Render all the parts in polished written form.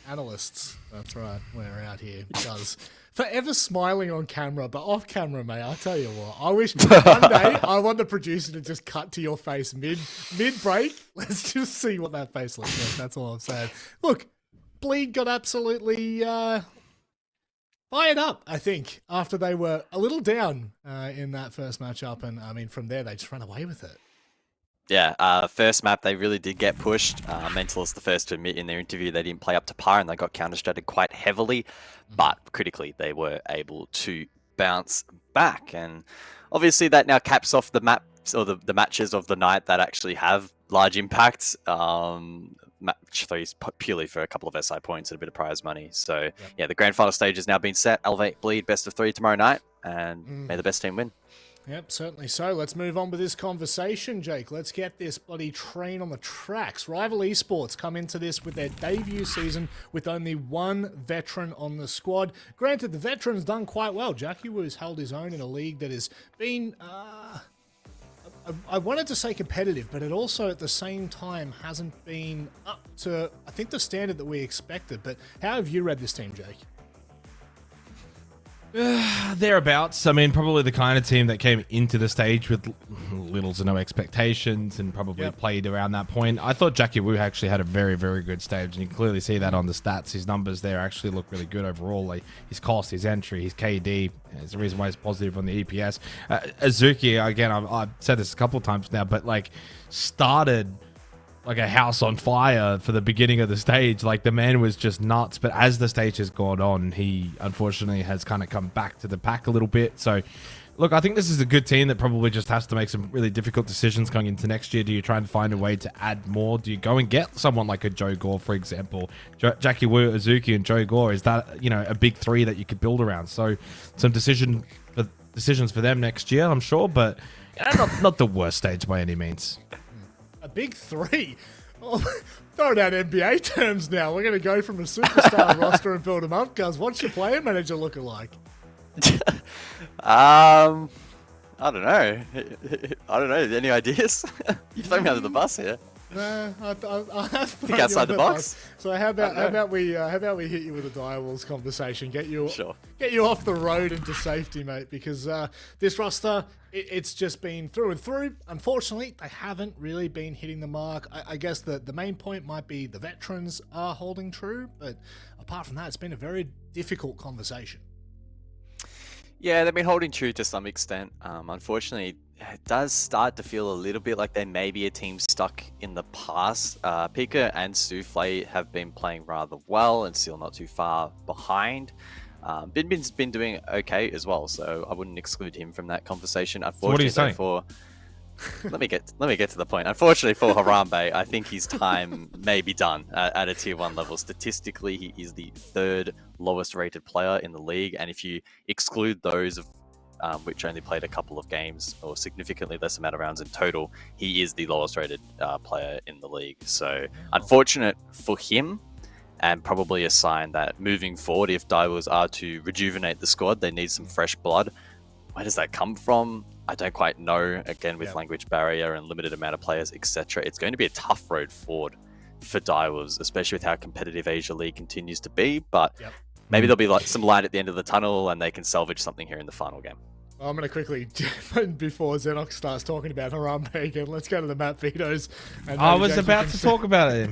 analysts. That's right. We're out here. Does forever smiling on camera, but off camera, mate. I tell you what. I wish one day I want the producer to just cut to your face mid break. Let's just see what that face looks like. That's all I'm saying. Look, Bleed got absolutely fired up, I think, after they were a little down in that first matchup, and I mean from there they just ran away with it. Yeah, first map they really did get pushed. Mentalist the first to admit in their interview they didn't play up to par and they got counter-stratted quite heavily, but critically they were able to bounce back. And obviously that now caps off the maps or the matches of the night that actually have large impacts. Match 3 is purely for a couple of SI points and a bit of prize money. So yeah, the grand final stage has now been set. Elevate Bleed best of 3 tomorrow night, and may the best team win. Yep, certainly so. Let's move on with this conversation, Jake. Let's get this bloody train on the tracks. Rival Esports come into this with their debut season with only one veteran on the squad. Granted, the veteran's done quite well. Jackie Wu's held his own in a league that has been, I wanted to say competitive, but it also at the same time hasn't been up to, I think, the standard that we expected. But how have you read this team, Jake? Thereabouts. I mean, probably the kind of team that came into the stage with little to no expectations and probably played around that point. I thought Jackie Wu actually had a very, very good stage, and you can clearly see that on the stats. His numbers there actually look really good overall. Like his cost, his entry, his KD. It's the reason why he's positive on the EPS. Azuki, again, I've said this a couple of times now, but like started like a house on fire for the beginning of the stage. Like the man was just nuts, but as the stage has gone on, he unfortunately has kind of come back to the pack a little bit. So look, I think this is a good team that probably just has to make some really difficult decisions going into next year. Do you try and find a way to add more? Do you go and get someone like a Joe Gore, for example? Jackie Wu, Azuki, and Joe Gore, is that, you know, a big three that you could build around? So some decisions for them next year, I'm sure, but not the worst stage by any means. A big three. Oh, throwing out NBA terms now. We're going to go from a superstar roster and build them up, guys. What's your player manager looking like? I don't know. Any ideas? You throw me under the bus here. I have think outside the box. So how about we hit you with a Direwolves conversation, get you off the road into safety, mate, because this roster, it's just been through and through. Unfortunately, they haven't really been hitting the mark. I guess the main point might be the veterans are holding true, but apart from that, it's been a very difficult conversation. Yeah, they've been holding true to some extent. Unfortunately, it does start to feel a little bit like they may be a team stuck in the past. Pika and Souffle have been playing rather well and still not too far behind. Binbin's been doing okay as well, so I wouldn't exclude him from that conversation. Unfortunately, so what are you saying? Let me get to the point. Unfortunately for Harambe, I think his time may be done at a tier 1 level. Statistically, he is the 3rd lowest rated player in the league, and if you exclude those which only played a couple of games or significantly less amount of rounds in total, he is the lowest rated player in the league. So unfortunate for him, and probably a sign that moving forward, if Direwolves are to rejuvenate the squad, they need some fresh blood. Where does that come from? I don't quite know. Again, with language barrier and limited amount of players, etc., it's going to be a tough road forward for Direwolves, especially with how competitive Asia League continues to be. But maybe there'll be like some light at the end of the tunnel, and they can salvage something here in the final game. I'm going to quickly, before Xenox starts talking about Harambe again, let's go to the map vetoes. I was about to talk about it.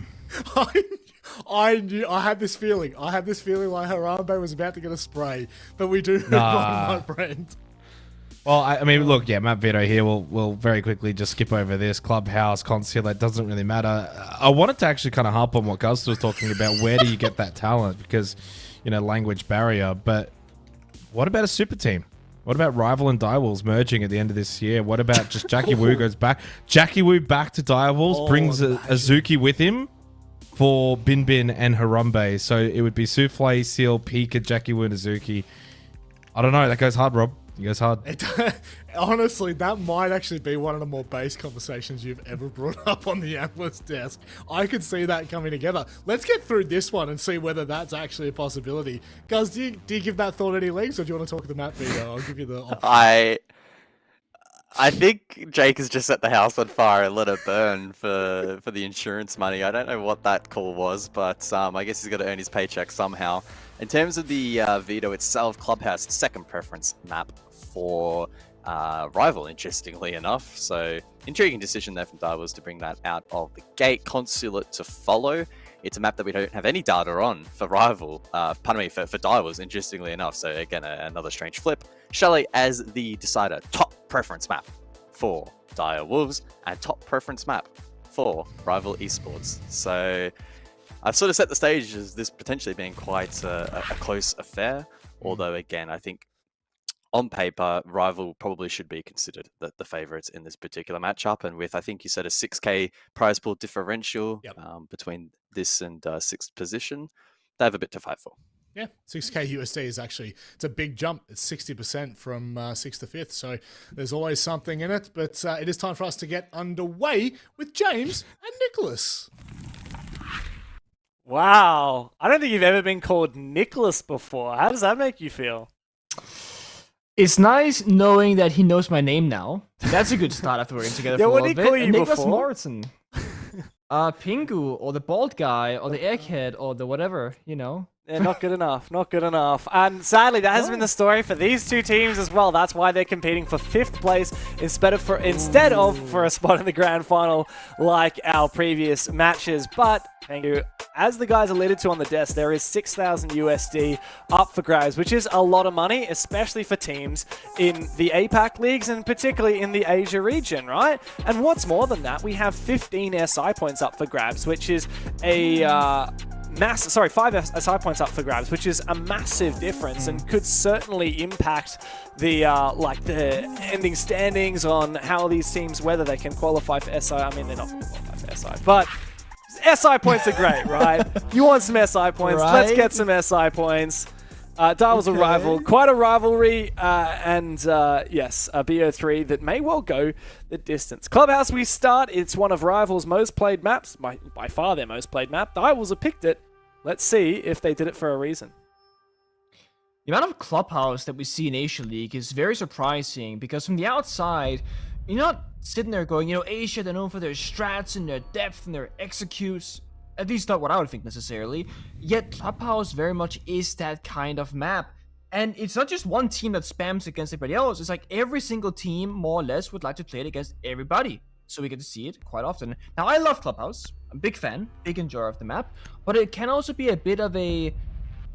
I knew, I had this feeling like Harambe was about to get a spray, but we do move on, my friend. Well, I mean, look, map veto here. We'll very quickly just skip over this. Clubhouse, Conceal, it doesn't really matter. I wanted to actually kind of harp on what Gus was talking about. Where do you get that talent? Because, you know, language barrier. But what about a super team? What about Rival and Direwolves merging at the end of this year? What about just Jackie Wu goes back? Jackie Wu back to Direwolves, brings Azuki with him for Binbin and Harambe. So it would be Souffle, Seal, Pika, Jackie Wu, and Azuki. I don't know. That goes hard, Rob. It goes hard. Honestly, that might actually be one of the more base conversations you've ever brought up on the analyst desk. I could see that coming together. Let's get through this one and see whether that's actually a possibility. Guys, do you give that thought any legs, or do you want to talk to the map veto? I'll give you the option. I think Jake has just set the house on fire and let it burn for the insurance money. I don't know what that call was, but I guess he's got to earn his paycheck somehow. In terms of the veto itself, Clubhouse second preference map for Rival, interestingly enough. So intriguing decision there from Direwolves to bring that out of the gate. Consulate to follow. It's a map that we don't have any data on for Rival, pardon me, for Direwolves, interestingly enough. So again, another strange flip. Chalet as the decider, top preference map for Direwolves and top preference map for Rival Esports. So I've sort of set the stage as this potentially being quite a close affair. Although again, I think on paper, Rival probably should be considered the favourites in this particular matchup. And with, I think you said, a 6k prize pool differential between this and 6th position, they have a bit to fight for. Yeah, 6k USD is actually, it's a big jump. It's 60% from 6th to 5th. So there's always something in it. But it is time for us to get underway with James and Nicholas. Wow. I don't think you've ever been called Nicholas before. How does that make you feel? It's nice knowing that he knows my name now. That's a good start after working together for a what little did he bit. call you Nicholas before? Morrison. Pingu, or the bald guy, or the egghead, or the whatever, you know. Yeah, not good enough. Not good enough. And sadly, that has been the story for these two teams as well. That's why they're competing for 5th place instead of for a spot in the grand final like our previous matches. But Pingu, as the guys alluded to on the desk, there is 6,000 USD up for grabs, which is a lot of money, especially for teams in the APAC leagues and particularly in the Asia region, right? And what's more than that, we have 15 SI points up for grabs, which is a 5 SI points up for grabs, which is a massive difference and could certainly impact the the ending standings on how these teams, whether they can qualify for SI. I mean, they're not going to qualify for SI, but SI points are great, right? You want some SI points? Right? Let's get some SI points. Darwell's a rival, quite a rivalry, and yes, a BO3 that may well go the distance. Clubhouse, we start. It's one of Rival's most played maps, by far their most played map. Direwolves have picked it. Let's see if they did it for a reason. The amount of Clubhouse that we see in Asia League is very surprising because from the outside, you're not sitting there going, Asia, they're known for their strats and their depth and their executes. At least not what I would think necessarily. Yet Clubhouse very much is that kind of map. And it's not just one team that spams against everybody else. It's like every single team, more or less, would like to play it against everybody. So we get to see it quite often. Now, I love Clubhouse. I'm a big fan, big enjoyer of the map. But it can also be a bit of a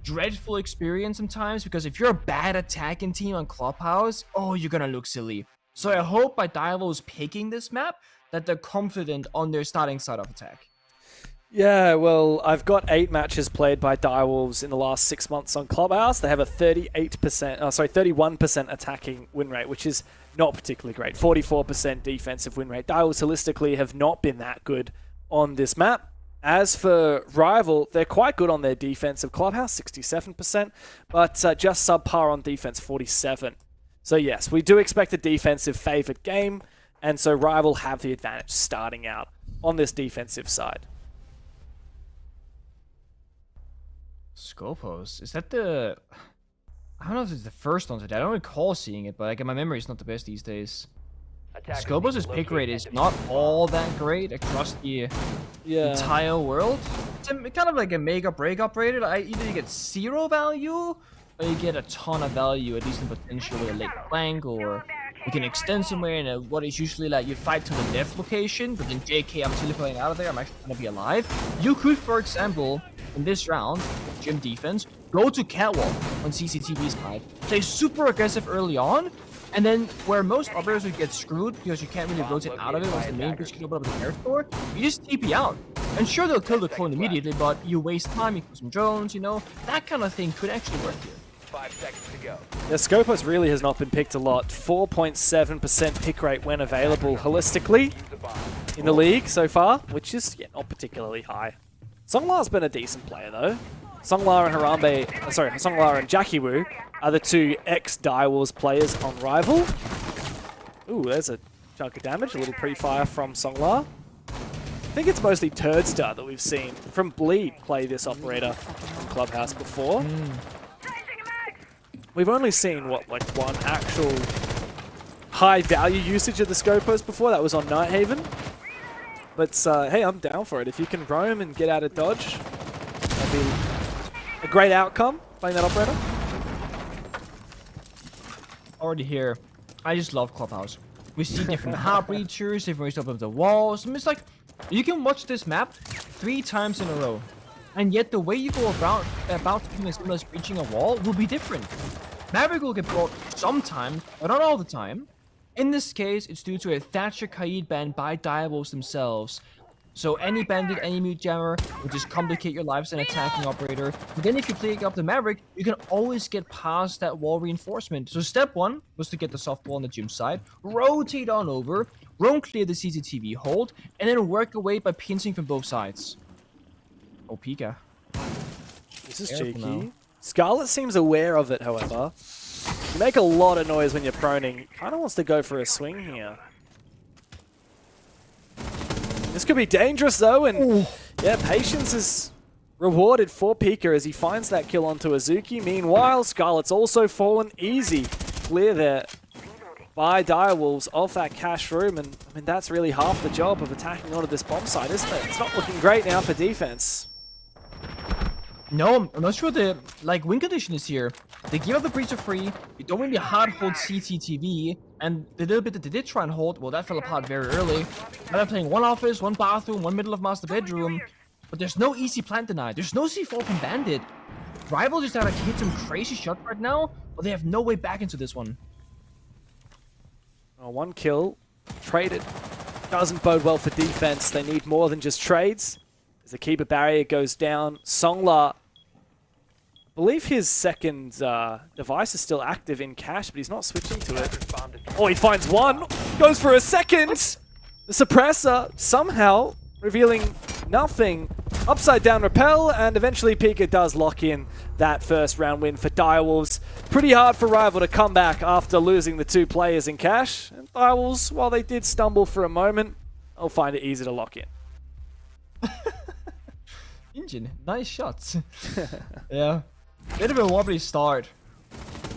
dreadful experience sometimes, because if you're a bad attacking team on Clubhouse, you're gonna look silly. So I hope by Direwolves picking this map that they're confident on their starting side of attack. Yeah, well, I've got 8 matches played by Direwolves in the last 6 months on Clubhouse. They have a 31% attacking win rate, which is not particularly great. 44% defensive win rate. Direwolves holistically have not been that good on this map. As for Rival, they're quite good on their defensive. Clubhouse, 67%, but just subpar on defense, 47%. So yes, we do expect a defensive favored game, and so Rival have the advantage starting out on this defensive side. Scopos, is that the... I don't know if it's the first one today. I don't recall seeing it, but my memory is not the best these days. Scopos' pick rate is not all that great across the entire world. It's kind of like a make or break operated. Either you get 0 value, or you get a ton of value, at least in potential with a late flank, or you can extend somewhere in what is usually like you fight to the left location, but then JK, I'm teleporting out of there, I'm actually gonna be alive. You could, for example, in this round, gym defense, go to Catwalk on CCTV side, play super aggressive early on, and then where most operators would get screwed because you can't really rotate out of it once the main push can open up the air store, you just TP out. And sure, they'll kill the clone immediately, but you waste time, you put some drones, that kind of thing could actually work here. 5 seconds to go. Yeah, Scopus really has not been picked a lot. 4.7% pick rate when available holistically in the league so far, which is not particularly high. Songlar's been a decent player though. Songlar and Songlar and Jackie are the two ex-Direwolves players on Rival. Ooh, there's a chunk of damage, a little pre-fire from Songlar. I think it's mostly Turdstar that we've seen from Bleed play this operator on Clubhouse before. We've only seen, one actual high value usage of the Scopos before. That was on Nighthaven. But hey, I'm down for it. If you can roam and get out of dodge, that'd be a great outcome playing that operator. Already here. I just love Clubhouse. We see different hard breachers, different ways to open up the walls. I mean, it's like, you can watch this map 3 times in a row. And yet the way you go about doing as similar as breaching a wall will be different. Maverick will get brought sometimes, but not all the time. In this case, it's due to a Thatcher Kaid ban by Direwolves themselves. So any bandit, any mute jammer will just complicate your lives and attacking operator. But then if you play up the Maverick, you can always get past that wall reinforcement. So step 1 was to get the soft wall on the gym side, rotate on over, roam clear the CCTV hold, and then work away by pinching from both sides. Oh, Pika. This is Careful cheeky. now. Scarlet seems aware of it, however. You make a lot of noise when you're proning. Kind of wants to go for a swing here. This could be dangerous though, and yeah, patience is rewarded for Pika as he finds that kill onto Azuki. Meanwhile, Scarlet's also fallen easy. Clear there by Direwolves of that cash room, and I mean that's really half the job of attacking onto this bomb site, isn't it? It's not looking great now for defense. No, I'm not sure the win condition is here. They give up the breach for free. You don't really hard hold CCTV, and the little bit that they did try and hold, well, that fell apart very early. Now they're playing 1 office, 1 bathroom, 1 middle of master bedroom, but there's no easy plant deny. There's no C4 from Bandit. Rival just gotta hit some crazy shot right now, but they have no way back into this one. 1 kill traded doesn't bode well for defense. They need more than just trades. As the keeper barrier goes down, Songla, I believe his second device is still active in cache, but he's not switching to it. Oh, he finds 1, goes for a second. The suppressor somehow revealing nothing. Upside down repel, and eventually Pika does lock in that first round win for Direwolves. Pretty hard for Rival to come back after losing the 2 players in cache. And Direwolves, while they did stumble for a moment, they'll find it easy to lock in. Engine, nice shots. Yeah. Bit of a wobbly start.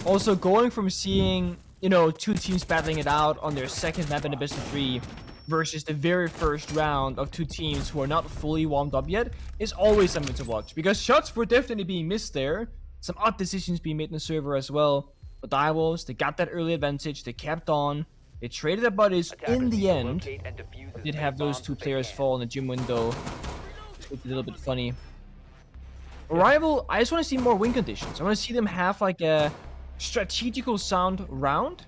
Also, going from seeing, 2 teams battling it out on their second map in the best of 3 versus the very first round of 2 teams who are not fully warmed up yet is always something to watch. Because shots were definitely being missed there. Some odd decisions being made in the server as well. But Direwolves, they got that early advantage. They kept on. They traded their buddies in the end. Did have those 2 players fall in the gym window. It's a little bit funny. Rival, I just want to see more win conditions. I want to see them have like a strategical sound round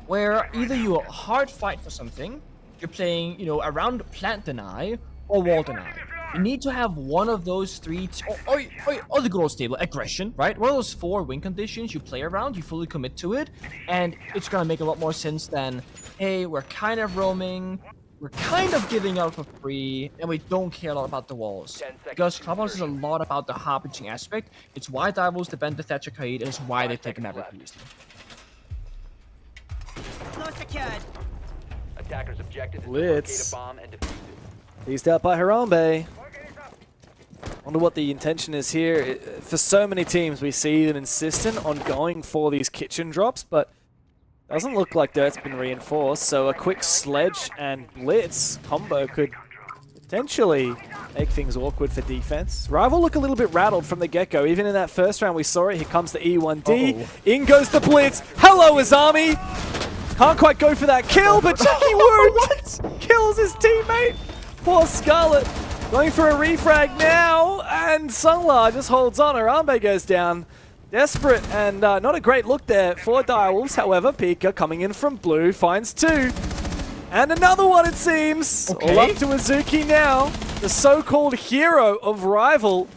where either you hard fight for something, you're playing, around plant deny or wall deny. You need to have one of those 3, or the good old stable aggression, right? One of those 4 win conditions you play around, you fully commit to it, and it's gonna make a lot more sense than, hey, we're kind of roaming, we're kind of giving out for free, and we don't care a lot about the walls. Because Clubhouse is a lot about the hard breaching aspect. It's why Direwolves defend the Thatcher Kaid, and it's why they take a Maverick previously. Attackers objective is to Blitz. locate a bomb and defuse it. Teased out by Harambe. Wonder what the intention is here. For so many teams, we see them insistent on going for these kitchen drops, but doesn't look like Dirt's been reinforced, so a quick Sledge and Blitz combo could potentially make things awkward for defense. Rival look a little bit rattled from the get-go. Even in that first round we saw it. Here comes the E1D. In goes the Blitz. Hello, Azami! Can't quite go for that kill, but Jackie Wu kills his teammate. Poor Scarlet. Going for a refrag now, and Sungla just holds on. Harambe goes down. Desperate, and not a great look there for Direwolves. However, Pika coming in from blue finds 2. And another one, it seems. Okay. All up to Azuki now. The so-called hero of Rival,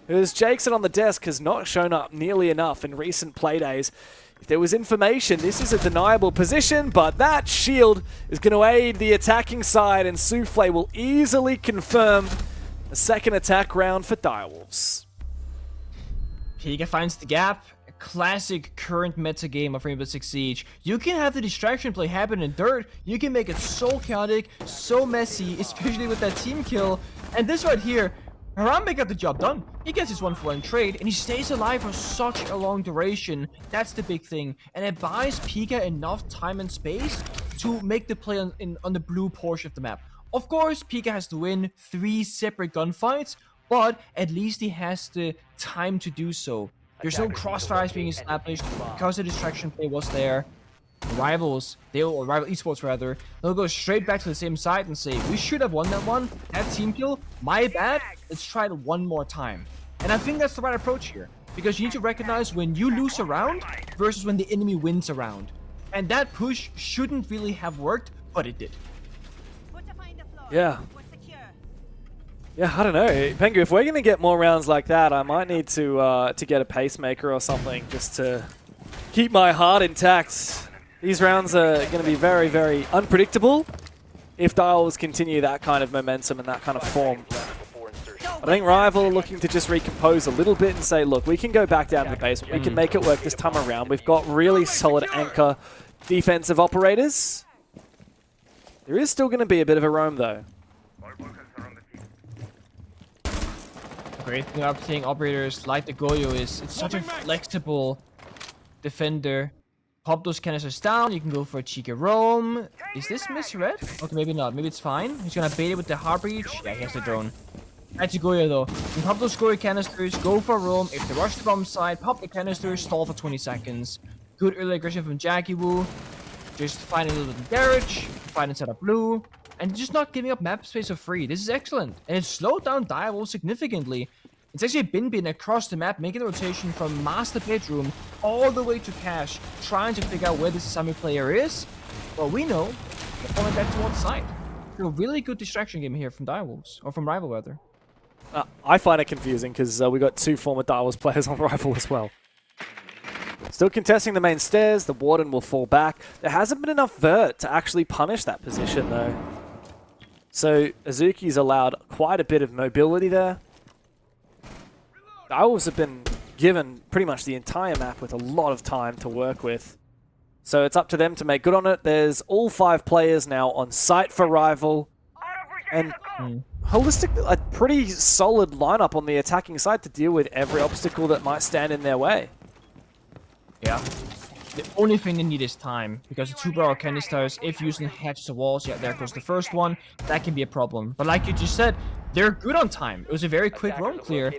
who, as Jake said on the desk, has not shown up nearly enough in recent playdays. If there was information, this is a deniable position, but that shield is going to aid the attacking side, and Souffle will easily confirm a second attack round for Direwolves. Pika finds the gap. A classic current meta game of Rainbow Six Siege. You can have the distraction play happen in Dirt. You can make it so chaotic, so messy, especially with that team kill. And this right here, Harambe got the job done. He gets his 1-for-1 trade, and he stays alive for such a long duration. That's the big thing. And it buys Pika enough time and space to make the play on the blue portion of the map. Of course, Pika has to win 3 separate gunfights, but at least he has the time to do so. There's no crossfires being established because the distraction play was there. Rivals esports rather, they'll go straight back to the same side and say, we should have won that one, that team kill, my bad, let's try it one more time. And I think that's the right approach here, because you need to recognize when you lose a round versus when the enemy wins a round. And that push shouldn't really have worked, but it did. Yeah. Yeah, I don't know. Pengu, if we're going to get more rounds like that, I might need to get a pacemaker or something just to keep my heart intact. These rounds are going to be very, very unpredictable if Direwolves continue that kind of momentum and that kind of form. I think Rival are looking to just recompose a little bit and say, look, we can go back down to the basement. We can make it work this time around. We've got really solid anchor defensive operators. There is still going to be a bit of a roam, though. Great thing about seeing operators like the Goyo is it's such a flexible defender. Pop those canisters down, you can go for a cheeky roam. Is this misread? Okay, maybe not. Maybe it's fine. He's gonna bait it with the Heartbreach. Yeah, he has the drone. That's Goyo though. You can pop those Goyo canisters, go for a roam. If they rush the bomb side, pop the canisters, stall for 20 seconds. Good early aggression from Jackie Wu. Just finding a little bit of damage, finding setup blue, and just not giving up map space for free. This is excellent. And it slowed down Direwolves significantly. It's actually been across the map, making the rotation from master bedroom all the way to cache, trying to figure out where this Asami player is. Well, we know they're falling back towards side. So a really good distraction game here from Direwolves, or from Rival rather. I find it confusing because we got 2 former Direwolves players on Rival as well. Still contesting the main stairs, the Warden will fall back. There hasn't been enough vert to actually punish that position though. So Azuki's allowed quite a bit of mobility there. Direwolves have been given pretty much the entire map with a lot of time to work with. So it's up to them to make good on it. There's all 5 players now on site for Rival. And holistic, a pretty solid lineup on the attacking side to deal with every obstacle that might stand in their way. Yeah. The only thing they need is time, because the 2 barrel canisters, if using hatch the walls, yeah, there goes the first one, that can be a problem. But like you just said, they're good on time. It was a very quick roam clear.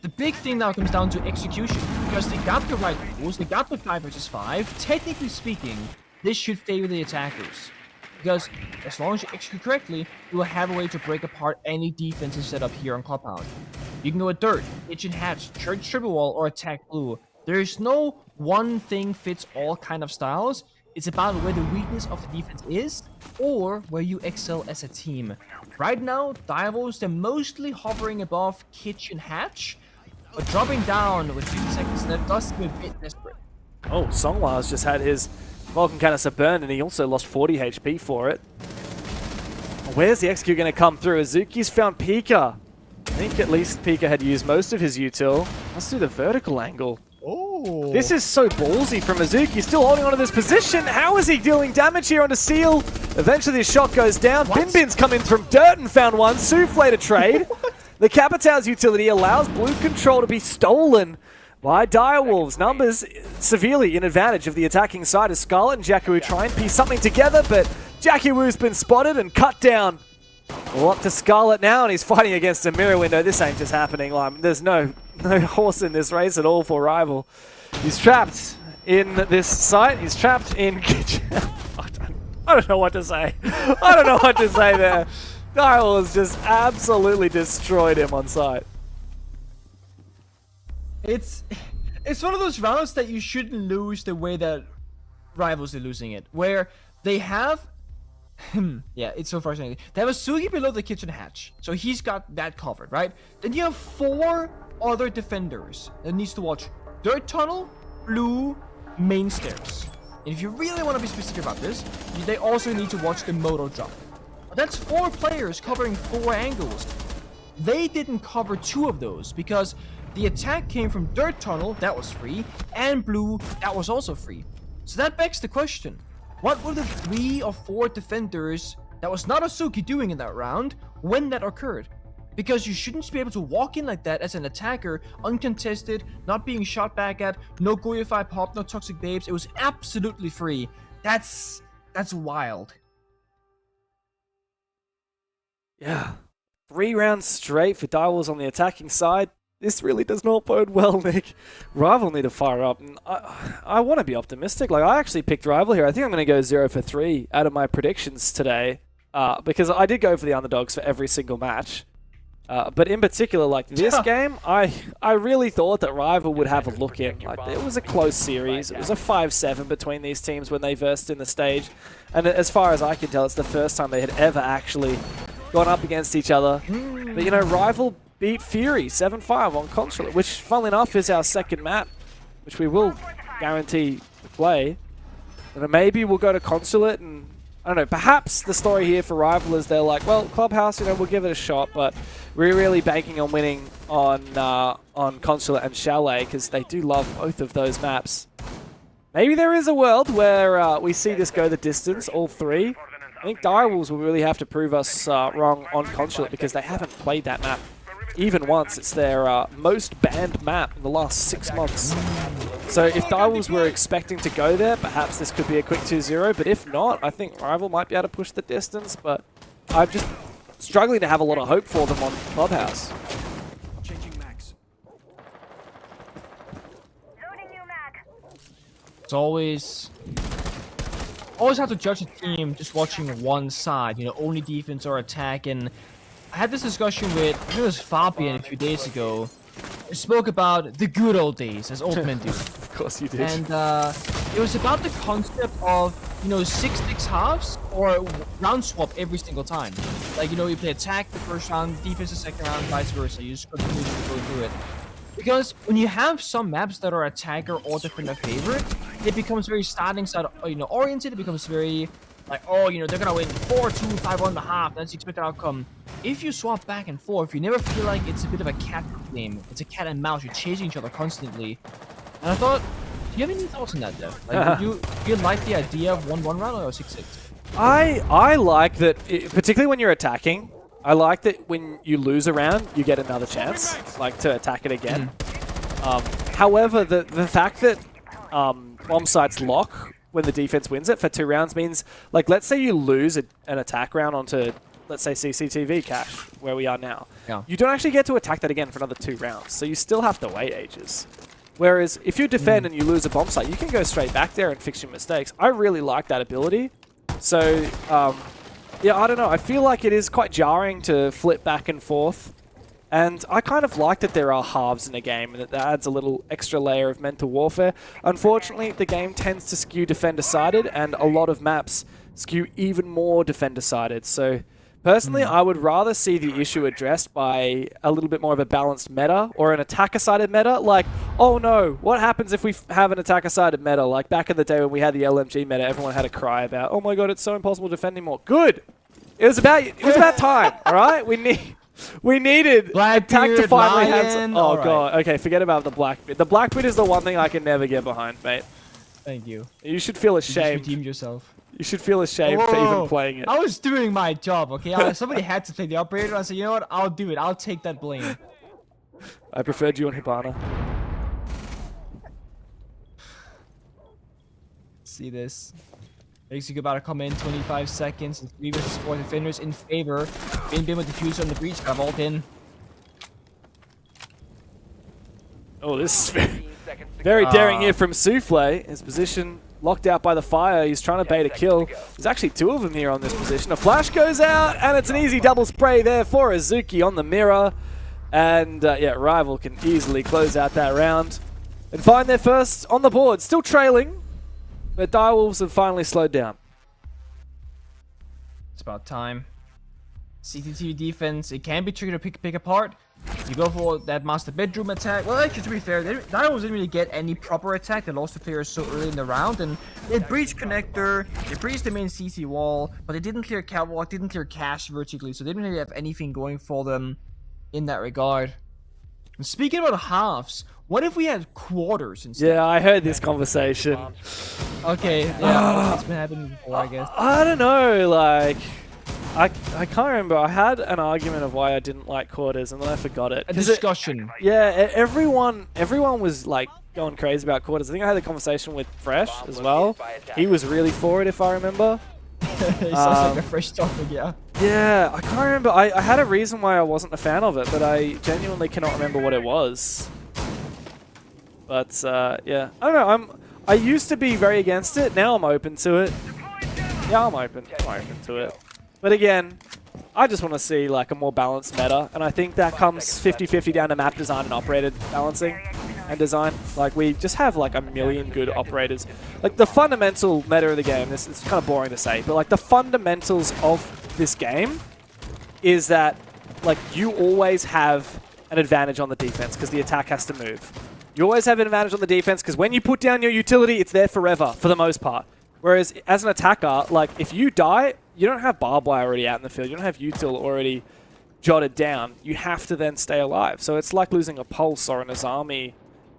The big thing now comes down to execution, because they got the right rules, they got the 5 versus 5. Technically speaking, this should favor the attackers. Because as long as you execute correctly, you will have a way to break apart any defensive setup here on Cloudbound. You can go with Dirt, Kitchen Hatch, Church Triple Wall, or Attack Blue. There is no one thing fits all kind of styles. It's about where the weakness of the defense is, or where you excel as a team. Right now, Direwolves, they're mostly hovering above Kitchen Hatch, but dropping down with 50 seconds left does seem a bit desperate. Oh, Songwa's just had his Vulcan canister burned, and he also lost 40 HP for it. Where's the execute going to come through? Azuki's found Pika. I think at least Pika had used most of his util. Let's do the vertical angle. Oh. This is so ballsy from Azuki, still holding onto this position. How is he dealing damage here onto Seal? Eventually this shot goes down. Bin Bin's come in from dirt and found one. Souffle to trade. The Capitão's utility allows blue control to be stolen by Direwolves. Numbers severely in advantage of the attacking side as Scarlet and Jackie Wu try and piece something together, but Jackie Wu's been spotted and cut down. Well, up to Scarlet now, and he's fighting against a mirror window. This ain't just happening. Like, there's no horse in this race at all for Rival. He's trapped in this site. He's trapped in kitchen. I don't know what to say. I don't know what to say there. Direwolves has just absolutely destroyed him on site. It's one of those rounds that you shouldn't lose the way that Rivals are losing it, where they have yeah, it's so frustrating. They have a Sugi below the kitchen hatch, so he's got that covered, right? Then you have 4 other defenders that needs to watch dirt tunnel, blue, main stairs. And if you really want to be specific about this, they also need to watch the moto drop. That's 4 players covering 4 angles. They didn't cover 2 of those because the attack came from dirt tunnel, that was free, and blue, that was also free. So that begs the question. What were the 3 or 4 defenders that was not Azuki doing in that round when that occurred? Because you shouldn't be able to walk in like that as an attacker, uncontested, not being shot back at, no Goyify pop, no toxic babes. It was absolutely free. That's That's wild. Yeah. 3 rounds straight for Direwolves on the attacking side. This really does not bode well, Nick. Rival need to fire up. And I want to be optimistic. Like, I actually picked Rival here. I think I'm going to go 0 for 3 out of my predictions today. Because I did go for the underdogs for every single match. But in particular, like this game, I really thought that Rival would have a look in. Like, it was a close series. It was a 5-7 between these teams when they versed in the stage. And as far as I can tell, it's the first time they had ever actually gone up against each other. But, you know, Rival beat Fury 7-5 on Consulate, which, funnily enough, is our second map, which we will guarantee to play. And maybe we'll go to Consulate and, I don't know, perhaps the story here for Rival is they're like, well, Clubhouse, you know, we'll give it a shot, but we're really banking on winning on Consulate and Chalet because they do love both of those maps. Maybe there is a world where we see this go the distance, all 3. I think Direwolves will really have to prove us wrong on Consulate because they haven't played that map even once. It's their most banned map in the last 6 months. So if Direwolves were expecting to go there, perhaps this could be a quick 2-0. But if not, I think Rival might be able to push the distance. But I'm just struggling to have a lot of hope for them on Clubhouse. It's always have to judge a team just watching one side, you know, only defense or attack. And I had this discussion with, I think it was Fabian a few days ago. We spoke about the good old days, as old men do. Of course you did. And it was about the concept of, you know, 6-6 halves or round swap every single time. Like, you know, you play attack the first round, defense the second round, vice versa. You just continue to go through it. Because when you have some maps that are attacker or defender favorite, it becomes very starting side, you know, oriented. It becomes very like, oh, you know, they're gonna win 4-2, 5-1.5. That's the expected outcome. If you swap back and forth, you never feel like it's a bit of a cat game. It's a cat and mouse. You're chasing each other constantly. And I thought, do you have any thoughts on that, though? Like, do you like the idea of 1-1 round or 6-6? I like that, particularly when you're attacking. I like that when you lose a round, you get another chance, like to attack it again. However, the fact that bomb sites lock when the defense wins it for 2 rounds means, like, let's say you lose an attack round onto, let's say, CCTV cache, where we are now. Yeah. You don't actually get to attack that again for another 2 rounds, so you still have to wait ages. Whereas if you defend and you lose a bomb site, you can go straight back there and fix your mistakes. I really like that ability. So, yeah, I don't know. I feel like it is quite jarring to flip back and forth. And I kind of like that there are halves in a game and that adds a little extra layer of mental warfare. Unfortunately, the game tends to skew defender-sided, and a lot of maps skew even more defender-sided. So, personally, I would rather see the issue addressed by a little bit more of a balanced meta or an attacker-sided meta. Like, oh no, what happens if we have an attacker-sided meta? Like back in the day when we had the LMG meta, everyone had a cry about, oh my god, it's so impossible to defend anymore. Good! It was about time, alright? We needed attack to finally have some... Oh, God. Okay, forget about the Blackbeard. The Blackbeard is the one thing I can never get behind, mate. Thank you. You should feel You ashamed. just redeemed yourself. You should feel ashamed for even playing it. I was doing my job, okay? Somebody had to play the operator. I said, you know what? I'll do it. I'll take that blame. I preferred you on Hibana. See this. Execute about to come in 25 seconds. And 3 versus 4 defenders in favor. Bin with the fuse on the breach. Got vault in. Oh, this is very daring here from Souffle. His position locked out by the fire. He's trying to bait a kill. There's actually 2 of them here on this position. A flash goes out, and it's an easy double spray there for Azuki on the mirror. And yeah, Rival can easily close out that round and find their first on the board. Still trailing, but Direwolves have finally slowed down. It's about time. CCTV defense, it can be tricky to pick apart. You go for that master bedroom attack. Well, actually, to be fair, Direwolves didn't really get any proper attack. They lost the players so early in the round, and they breached connector, they breached the main CC wall, but they didn't clear catwalk, didn't clear cache vertically, so they didn't really have anything going for them in that regard. And speaking about halves, what if we had quarters instead? Yeah, I heard this conversation. Okay, yeah, it's been happening before, I guess. I don't know, like... I can't remember. I had an argument of why I didn't like quarters, and then I forgot it. A 'Cause discussion. everyone was like going crazy about quarters. I think I had a conversation with Fresh as well. He was really for it, if I remember. It sounds like a fresh topic, yeah. Yeah, I can't remember. I had a reason why I wasn't a fan of it, but I genuinely cannot remember what it was. But yeah, I don't know. I used to be very against it. Now I'm open to it. Yeah, I'm open to it. But again, I just want to see like a more balanced meta, and I think that comes 50-50 down to map design and operator balancing and design. Like we just have like a million good operators. Like the fundamental meta of the game, this is kind of boring to say, but like the fundamentals of this game is that like you always have an advantage on the defense because the attack has to move. You always have an advantage on the defense because when you put down your utility, it's there forever for the most part. Whereas as an attacker, like if you die, you don't have barbed wire already out in the field. You don't have util already jotted down. You have to then stay alive. So it's like losing a pulse or an Azami.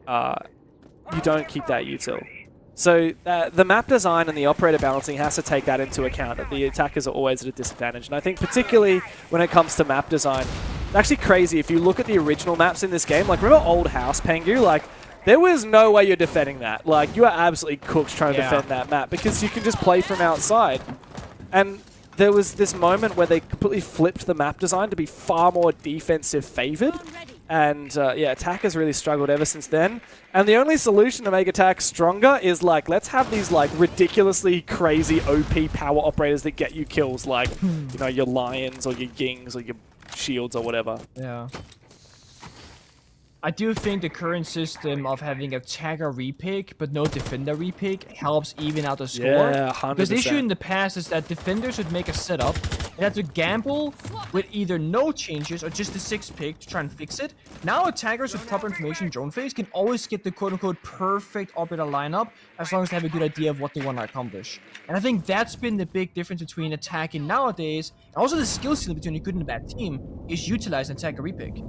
You don't keep that util. So the map design and the operator balancing has to take that into account, that the attackers are always at a disadvantage. And I think particularly when it comes to map design, it's actually crazy. If you look at the original maps in this game, like remember Old House, Pengu? Like there was no way you're defending that. Like you are absolutely cooked trying to defend that map because you can just play from outside. And there was this moment where they completely flipped the map design to be far more defensive favored. And yeah, attack has really struggled ever since then. And the only solution to make attack stronger is like, let's have these like ridiculously crazy OP power operators that get you kills, like you know, your lions or your yings or your shields or whatever. Yeah. I do think the current system of having attacker repick but no defender repick helps even out the score. Yeah, 100%. Because the issue in the past is that defenders would make a setup and have to gamble with either no changes or just the 6 pick to try and fix it. Now attackers with proper information drone phase can always get the quote-unquote perfect operator lineup as long as they have a good idea of what they want to accomplish. And I think that's been the big difference between attacking nowadays, and also the skill ceiling between a good and a bad team, is utilize attacker repick.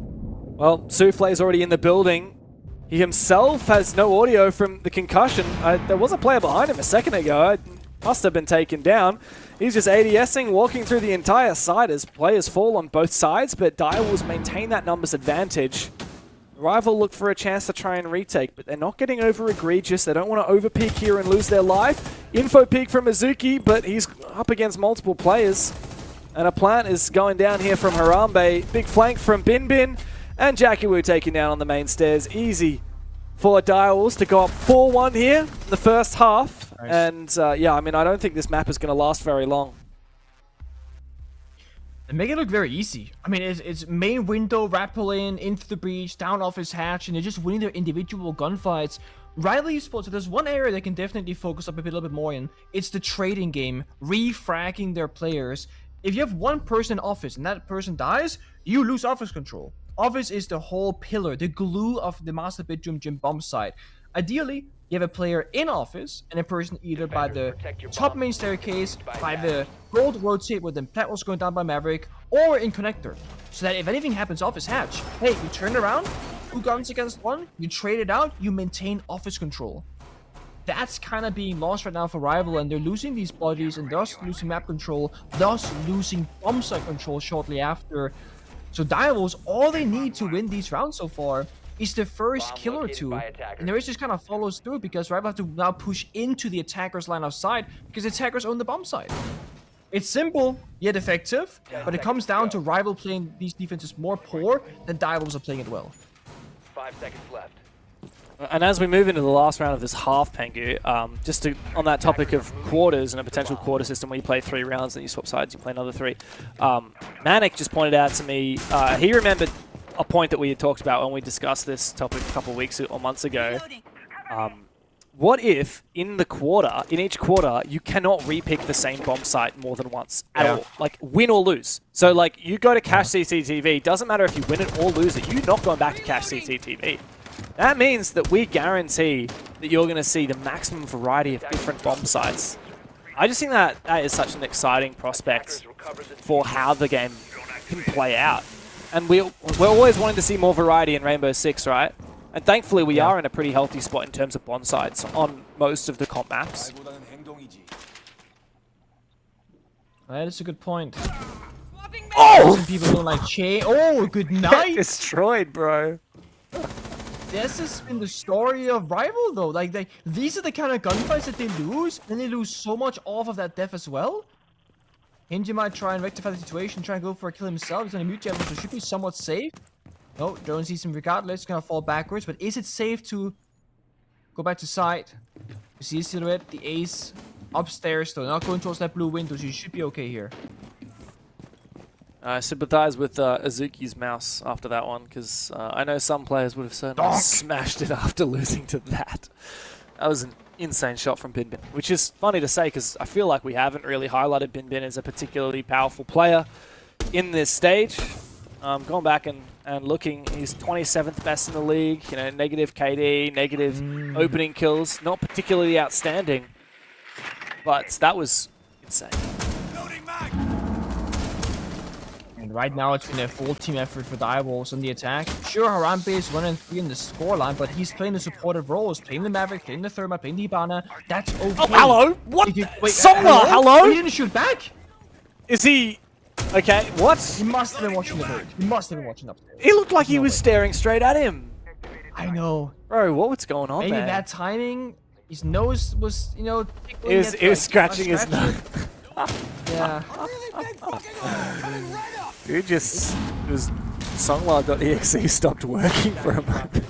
Well, Souffle's already in the building. He himself has no audio from the concussion. There was a player behind him a second ago. It must have been taken down. He's just ADSing, walking through the entire side as players fall on both sides, but Direwolves maintain that numbers advantage. Rival look for a chance to try and retake, but they're not getting over egregious. They don't want to over peek here and lose their life. Info peek from Mizuki, but he's up against multiple players. And a plant is going down here from Harambe. Big flank from Bin Bin. And Jackie Wu taking down on the main stairs. Easy for Direwolves to go up 4-1 here in the first half. Nice. And yeah, I mean, I don't think this map is going to last very long. They make it look very easy. I mean, it's main window, rappelling, into the breach, down off his hatch, and they're just winning their individual gunfights. Riley Esports, so there's one area they can definitely focus up a little bit more in. It's the trading game, refragging their players. If you have one person in office and that person dies, you lose office control. Office is the whole pillar, the glue of the master bedroom gym bomb site. Ideally, you have a player in office and a person either by the top main staircase, by the gold rotate with the platforms going down by Maverick, or in connector. So that if anything happens off his hatch, hey, you turn around, 2 guns against 1, you trade it out, you maintain office control. That's kind of being lost right now for Rival, and they're losing these bodies and thus losing map control, thus losing bomb site control shortly after. So Direwolves, all they need to win these rounds so far is the first kill or 2, and the rest just kind of follows through because Rival have to now push into the attacker's line of sight because the attackers own the bomb site. It's simple, yet effective, but it comes down to Rival playing these defenses more poor than Direwolves are playing it well. 5 seconds left. And as we move into the last round of this half, Pengu, just on that topic of quarters and a potential quarter system where you play 3 rounds and you swap sides, you play another 3. Manic just pointed out to me, he remembered a point that we had talked about when we discussed this topic a couple of weeks or months ago. What if in each quarter, you cannot repick the same bomb site more than once at all? Like, win or lose. So, like, you go to cache CCTV, doesn't matter if you win it or lose it, you're not going back to cache CCTV. That means that we guarantee that you're going to see the maximum variety of different bomb sites. I just think that is such an exciting prospect for how the game can play out. And we're always wanting to see more variety in Rainbow Six, right? And thankfully we are in a pretty healthy spot in terms of bomb sites on most of the comp maps. That is a good point. Oh! Some people don't like Che. Oh, good night. Destroyed, bro. This has been the story of Rival, though. Like, these are the kind of gunfights that they lose, and they lose so much off of that death as well. Hingy might try and rectify the situation, try and go for a kill himself. He's gonna mute Jevon, so should be somewhat safe. No, Jones sees him regardless. Gonna fall backwards, but is it safe to go back to side? You see his silhouette, the ace upstairs, though. Not going towards that blue window, so you should be okay here. I sympathize with Azuki's mouse after that one, because I know some players would have certainly smashed it after losing to that. That was an insane shot from Bin Bin, which is funny to say because I feel like we haven't really highlighted Bin Bin as a particularly powerful player in this stage. Going back and looking, he's 27th best in the league, you know, negative KD, negative opening kills, not particularly outstanding, but that was insane. And right now it's been a full team effort for Direwolves on the attack. Sure, Harambe is 1-3 in the scoreline, but he's playing the supportive roles, playing the Maverick, playing the Therma, playing the Hibana. That's okay. Oh, hello? What? Wait, Songla, hello? He didn't shoot back? Is he... Okay, what? He must have been watching the bird. He must have been watching upstairs. He looked like he was staring straight at him. I know. Bro, what's going on Maybe there? that timing, his nose was, you know, He was scratching his nose. Yeah. Dude just... Songla.exe stopped working for a moment.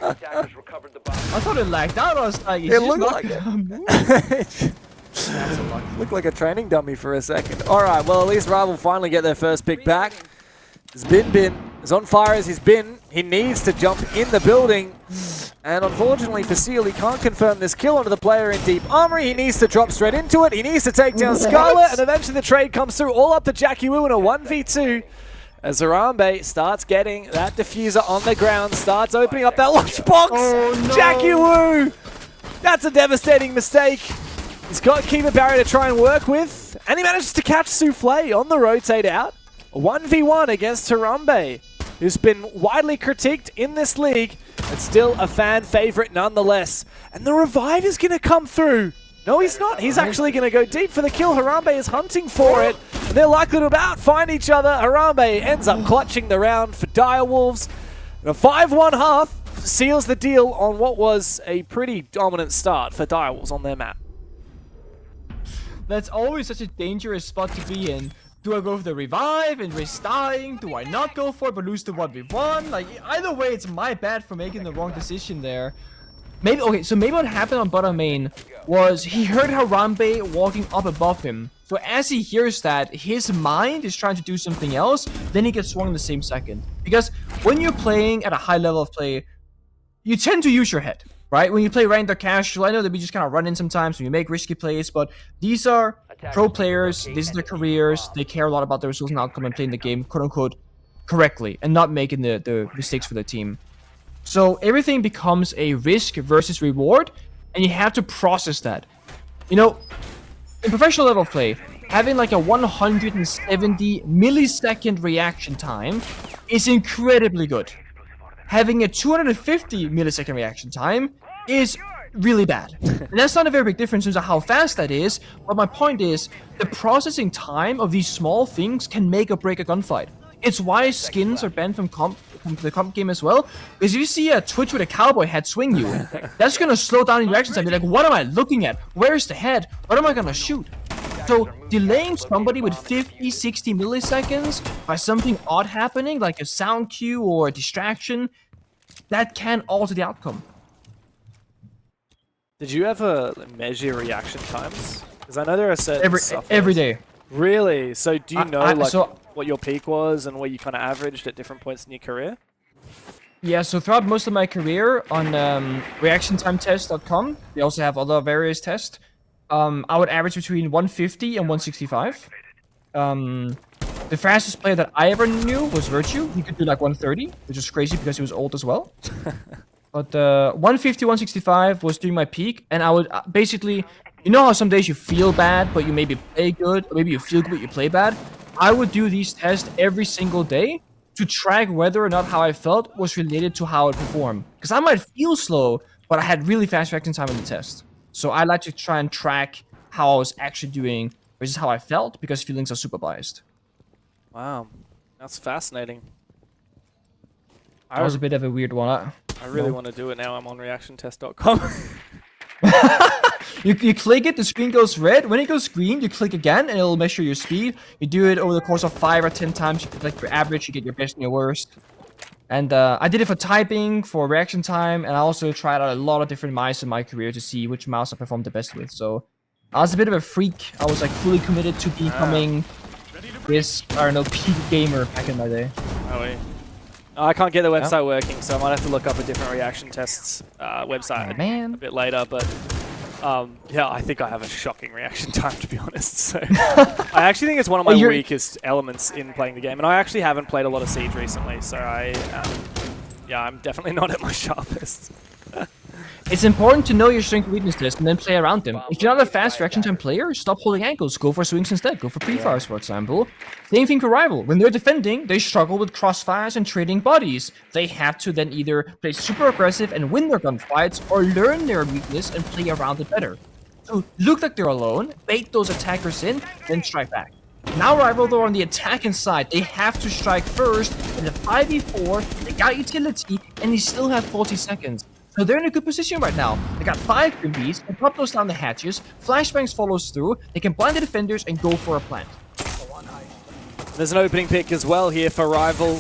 Attackers recovered the bomb. I thought it lagged out. I was like, It looked like it. Looked like a training dummy for a second. Alright, well at least Rival finally get their first pick back. As Bin Bin as on fire as he's been, he needs to jump in the building. And unfortunately for Seal, he can't confirm this kill onto the player in Deep Armory. He needs to drop straight into it. He needs to take down Scarlet, and eventually the trade comes through all up to Jackie Wu in a 1v2. As Harambe starts getting that diffuser on the ground, starts opening up that lunchbox. Oh, no. Jackie Wu! That's a devastating mistake. He's got Kiva Barrier to try and work with, and he manages to catch Souffle on the rotate out. 1v1 against Harambe, who's been widely critiqued in this league, but still a fan favorite nonetheless. And the revive is going to come through. No, he's not. He's actually going to go deep for the kill. Harambe is hunting for it. And they're likely to about find each other. Harambe ends up clutching the round for Direwolves. And a 5-1 half seals the deal on what was a pretty dominant start for Direwolves on their map. That's always such a dangerous spot to be in. Do I go for the revive and risk dying? Do I not go for it but lose the 1v1? Like, either way, it's my bad for making the wrong decision there. Maybe, okay, so maybe what happened on bottom main was he heard Harambe walking up above him. So as he hears that, his mind is trying to do something else, then he gets swung in the same second. Because when you're playing at a high level of play, you tend to use your head, right? When you play ranked or casual, I know that we just kind of run in sometimes when you make risky plays, but these are pro players, this is their careers, they care a lot about the results and outcome and playing the game, quote-unquote, correctly, and not making the mistakes for the team. So everything becomes a risk versus reward, and you have to process that. You know, in professional level play, having like a 170 millisecond reaction time is incredibly good. Having a 250 millisecond reaction time is really bad. And that's not a very big difference in terms of how fast that is, but my point is, the processing time of these small things can make or break a gunfight. It's why skins are banned from the comp game as well. Because if you see a Twitch with a cowboy head swing you, that's going to slow down your reaction time. You're like, what am I looking at? Where's the head? What am I going to shoot? So delaying somebody with 50, 60 milliseconds by something odd happening, like a sound cue or a distraction, that can alter the outcome. Did you ever measure reaction times? Because I know there are certain Every day. Really? So do you know so what your peak was and what you kind of averaged at different points in your career? Yeah, so throughout most of my career on reactiontimetest.com, they also have other various tests. I would average between 150 and 165. The fastest player that I ever knew was Virtue. He could do like 130, which is crazy because he was old as well. But 150, 165 was during my peak, and I would basically, you know how some days you feel bad, but you maybe play good, or maybe you feel good, but you play bad? I would do these tests every single day to track whether or not how I felt was related to how I performed. Because I might feel slow, but I had really fast reaction time in the test. So I like to try and track how I was actually doing which is how I felt because feelings are super biased. Wow, that's fascinating. That was a bit of a weird one. I really want to do it now. I'm on reactiontest.com. You click it, the screen goes red. When it goes green, you click again, and it'll measure your speed. You do it over the course of 5 or 10 times. You get like your average, you get your best and your worst. And I did it for typing, for reaction time, and I also tried out a lot of different mice in my career to see which mouse I performed the best with. So I was a bit of a freak. I was like fully committed to becoming this, I don't know, peak gamer back in my day. I can't get the website working, so I might have to look up a different reaction tests website Oh, man. a bit later. But yeah, I think I have a shocking reaction time, to be honest. So I actually think it's one of my weakest elements in playing the game, and I actually haven't played a lot of Siege recently, so yeah, I'm definitely not at my sharpest. It's important to know your strength and weaknesses and then play around them. If you're not a fast reaction time player, stop holding ankles. Go for swings instead. Go for pre-fires, for example. Same thing for Rival. When they're defending, they struggle with crossfires and trading bodies. They have to then either play super aggressive and win their gunfights, or learn their weakness and play around it better. So look like they're alone, bait those attackers in, then strike back. Now Rival, though, on the attacking side, they have to strike first. In the 5v4, they got utility, and they still have 40 seconds. So they're in a good position right now. They got 5 Grimbees, and pop those down the hatches, Flashbangs follows through, they can blind the defenders and go for a plant. There's an opening pick as well here for Rival.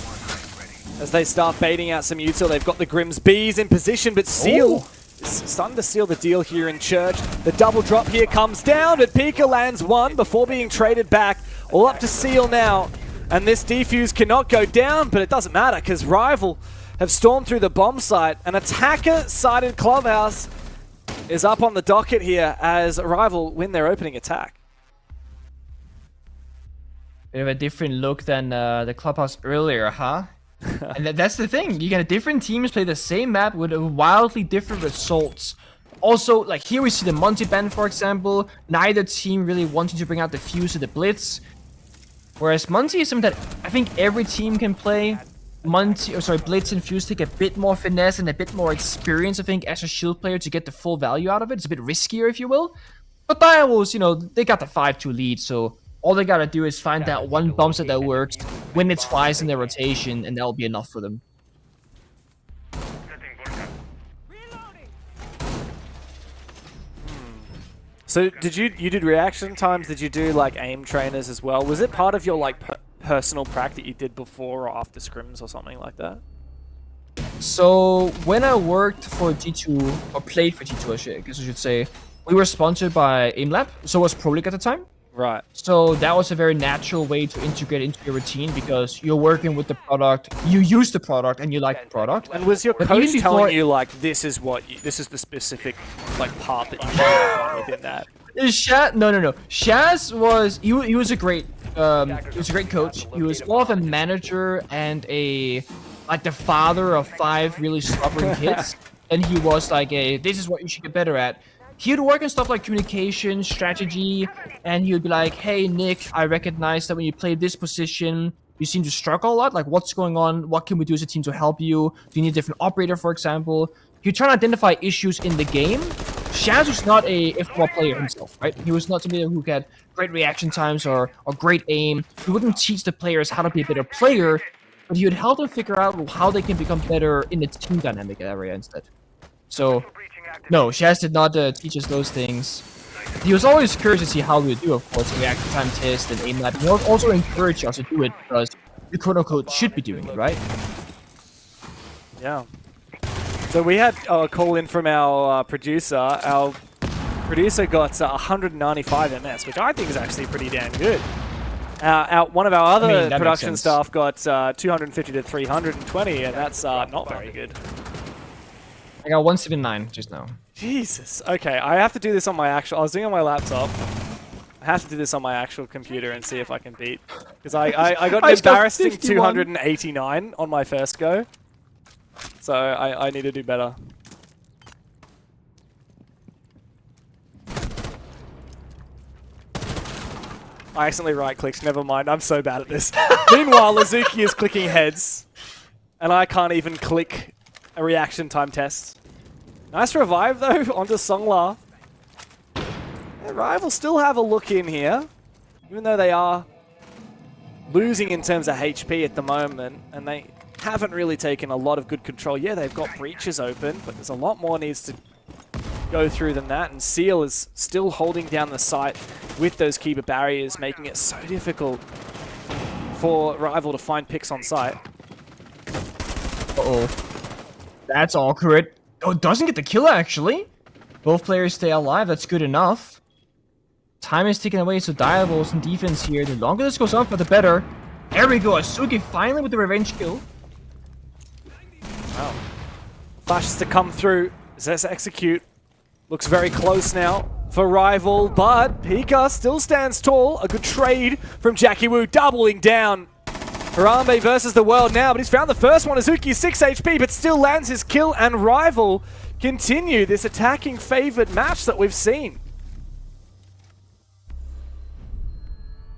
As they start baiting out some util, they've got the Grimm's Bees in position, but Seal is starting to seal the deal here in Church. The double drop here comes down, but Pika lands one before being traded back. All up to Seal now. And this defuse cannot go down, but it doesn't matter because Rival have stormed through the bomb site. An attacker-sided Clubhouse is up on the docket here as Rival win their opening attack. Bit of a different look than the Clubhouse earlier, huh? And that's the thing. You get different teams play the same map with wildly different results. Also, like here we see the Monty ban, for example. Neither team really wanting to bring out the Fuse or the Blitz. Whereas Monty is something that I think every team can play. Blitz and Fuse take a bit more finesse and a bit more experience, I think, as a shield player to get the full value out of it. It's a bit riskier, if you will. But Direwolves, you know, they got the 5-2 lead, so all they gotta do is find that one bomb set that works, win it twice in their rotation, and that'll be enough for them. So you did reaction times? Did you do like aim trainers as well? Was it part of your like personal prac that you did before or after scrims or something like that? So when I worked for G2, or played for G2 I guess I should say, we were sponsored by AimLab, so was ProLeague at the time. Right. So that was a very natural way to integrate into your routine because you're working with the product, you use the product, and you like the product. And was your coach telling you like this is the specific like part that you should work on within that? No. Shaz was he was a great coach. He was more of a manager and the father of 5 really stubborn kids. And he was like this is what you should get better at. He would work on stuff like communication, strategy, and he would be like, hey, Nick, I recognize that when you play this position, you seem to struggle a lot. Like, what's going on? What can we do as a team to help you? Do you need a different operator, for example? He would try to identify issues in the game. Shaz was not a football player himself, right? He was not somebody who had great reaction times or great aim. He wouldn't teach the players how to be a better player, but he would help them figure out how they can become better in the team dynamic area instead. So, no, Shaz did not teach us those things. He was always curious to see how we would do, of course, reaction time test and aim lab. He also encouraged us to do it because we quote-unquote should be doing it, right? Yeah. So we had a call in from our producer. Our producer got 195 MS, which I think is actually pretty damn good. One of our other production staff got 250 to 320, and that's not very good. I got 179 just now. Jesus. Okay, I have to do this on my actual... I was doing it on my laptop. I have to do this on my actual computer and see if I can beat. Because I got an embarrassing 289 on my first go. So I need to do better. I accidentally right-clicked. Never mind. I'm so bad at this. Meanwhile, Lazuki is clicking heads. And I can't even click a reaction time test. Nice revive though onto Songla. Yeah, Rival still have a look in here. even though they are losing in terms of HP at the moment, and they haven't really taken a lot of good control. Yeah, they've got breaches open, but there's a lot more needs to go through than that, and Seal is still holding down the site with those Keeper barriers, making it so difficult for Rival to find picks on site. Uh-oh. That's awkward. Oh, doesn't get the kill, actually. Both players stay alive. That's good enough. Time is taken away, so Diabol's in defense here. The longer this goes on, the better. There we go. Asuki finally with the revenge kill. Wow. Flashes to come through. Zes execute. Looks very close now for Rival, but Pika still stands tall. A good trade from Jackie Wu, doubling down. Harambe versus the world now, but he's found the first one. Azuki 6 HP, but still lands his kill, and Rival continue this attacking favored match that we've seen.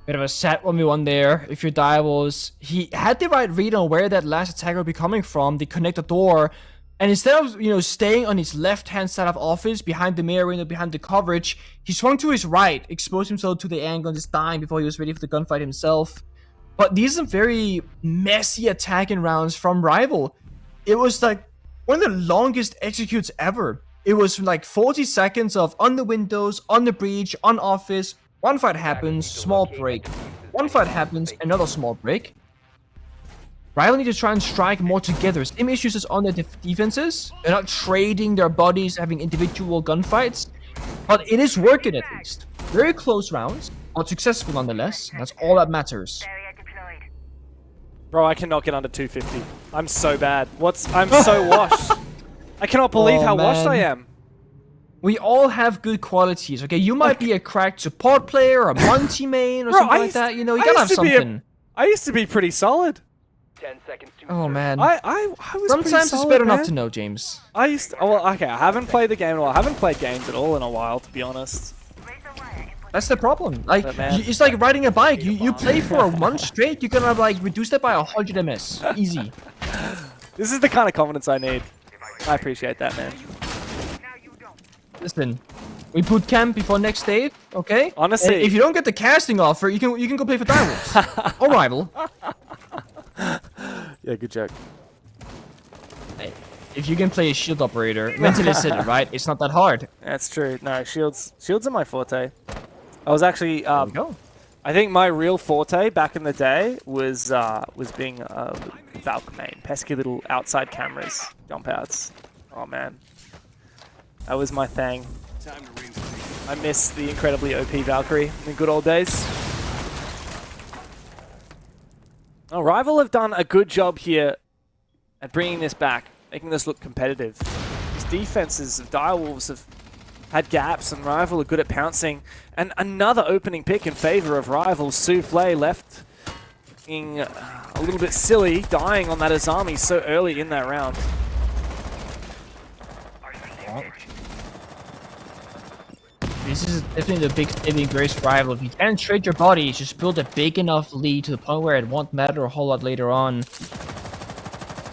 Bit of a sad 1v1 there. If your Diabol's, he had the right read on where that last attack would be coming from. They connect the door, and instead of, you know, staying on his left-hand side of office, behind the mirror window, behind the coverage, he swung to his right, exposed himself to the angle, and just dying before he was ready for the gunfight himself. But these are very messy attacking rounds from Rival. It was like one of the longest executes ever. It was like 40 seconds of on the windows, on the breach, on office. One fight happens, small break. One fight happens, another small break. Rival need to try and strike more together. Same issues as on their defenses. They're not trading their bodies, having individual gunfights. But it is working at least. Very close rounds, but successful nonetheless. That's all that matters. Bro, I cannot get under 250. I'm so bad. I'm so washed. I cannot believe how washed I am. We all have good qualities, okay? You might be a cracked support player, or a multi main, or Bro, something like that. You know, you gotta have something. I used to be pretty solid. 10 seconds to Oh man. I was pretty Sometimes solid, it's better man. not to know, James. I used to, well, okay, I haven't played the game in a while. I haven't played games at all in a while, to be honest. That's the problem. Like, But man- it's like riding a bike. You play for a month straight, you're gonna like reduce that by 100 ms. Easy. This is the kind of confidence I need. I appreciate that, man. Listen, we boot camp before next day, okay? Honestly- And if you don't get the casting offer, you can go play for Direwolves or Rival. Yeah, good joke. Hey, if you can play a shield operator, mentally said it, right? It's not that hard. That's true. No, shields are my forte. I was actually, There we go. I think my real forte back in the day was being Valk main. Pesky little outside cameras, jump outs. Oh man, that was my thing. I miss the incredibly OP Valkyrie in the good old days. Oh, Rival have done a good job here at bringing this back, making this look competitive. These defenses of Direwolves have had gaps, and Rival are good at pouncing. And another opening pick in favor of Rival. Souffle left being a little bit silly, dying on that Azami so early in that round. This is definitely the big saving grace for Rival. If you can't trade your bodies, just build a big enough lead to the point where it won't matter a whole lot later on.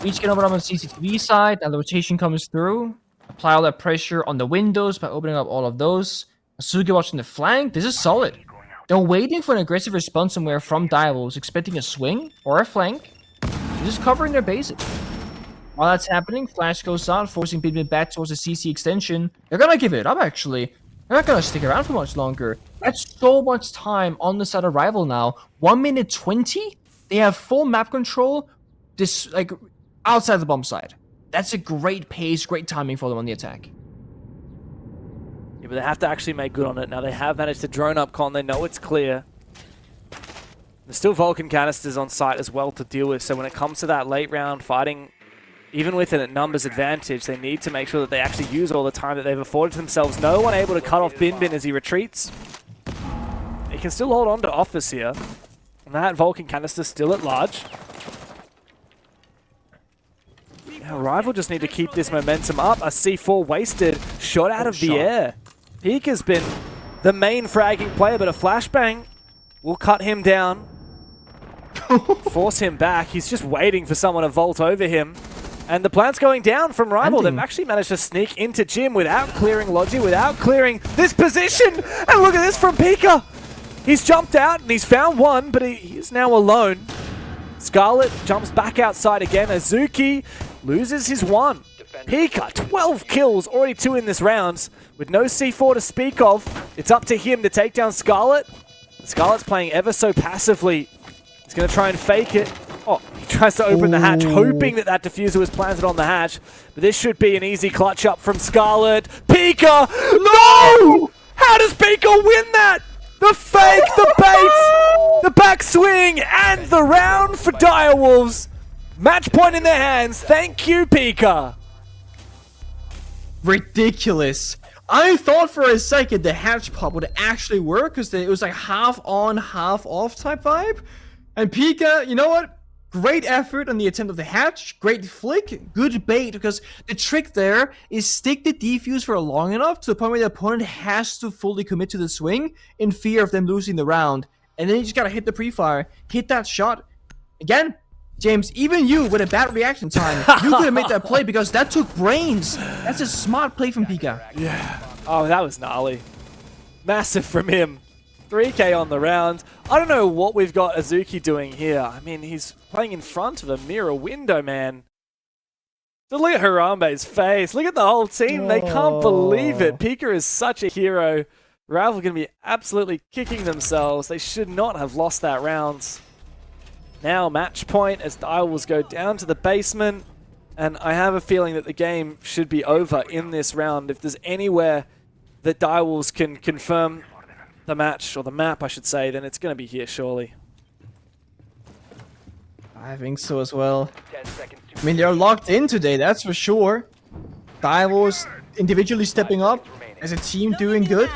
Each get over on the CCTV side, and the rotation comes through. Apply all that pressure on the windows by opening up all of those. Asuki watching the flank. This is solid. They're waiting for an aggressive response somewhere from Direwolves, expecting a swing or a flank. They're just covering their bases. While that's happening, Flash goes out, forcing Bidmin back towards the CC extension. They're gonna give it up, actually. They're not gonna stick around for much longer. That's so much time on the side of Rival now. 1 minute 20? They have full map control, this like outside the bomb side. That's a great pace, great timing for them on the attack. Yeah, but they have to actually make good on it. Now they have managed to drone up Con. They know it's clear. There's still Vulcan canisters on site as well to deal with. So when it comes to that late round fighting, even with a numbers advantage, they need to make sure that they actually use all the time that they've afforded themselves. No one able to cut off Bin Bin as he retreats. He can still hold on to Office here. And that Vulcan canister still at large. Now, Rival just need to keep this momentum up. A C4 wasted, shot out of the air. Peak has been the main fragging player, but a flashbang will cut him down. Force him back. He's just waiting for someone to vault over him. And the plant's going down from Rival. They've actually managed to sneak into Jim without clearing Logi, without clearing this position. And look at this from Pika. He's jumped out and he's found one, but he is now alone. Scarlet jumps back outside again. Azuki loses his one. Pika, 12 kills, already 2 in this round. With no C4 to speak of, it's up to him to take down Scarlet. Scarlet's playing ever so passively. He's going to try and fake it. Oh, he tries to open the hatch, hoping that that diffuser was planted on the hatch. But this should be an easy clutch up from Scarlet. Pika! No! How does Pika win that? The fake, the bait, the backswing, and the round for Direwolves. Match point in their hands. Thank you, Pika. Ridiculous. I thought for a second the hatch pop would actually work because it was like half on, half off type vibe. And Pika, you know what? Great effort on the attempt of the hatch. Great flick. Good bait because the trick there is stick the defuse for long enough to the point where the opponent has to fully commit to the swing in fear of them losing the round. And then you just gotta hit the pre-fire. Hit that shot. Again, James, even you with a bad reaction time, you could have made that play because that took brains. That's a smart play from Pika. Yeah. Oh, that was gnarly. Massive from him. 3K on the round. I don't know what we've got Azuki doing here. I mean, he's playing in front of a mirror window, man. Just look at Harambe's face. Look at the whole team. They can't believe it. Pika is such a hero. Rival going to be absolutely kicking themselves. They should not have lost that round. Now match point as the Direwolves go down to the basement. And I have a feeling that the game should be over in this round. If there's anywhere that Direwolves can confirm the match, or the map I should say, then it's going to be here surely. I think so as well. I mean, they're locked in today, that's for sure. Direwolves individually stepping up, as a team doing good.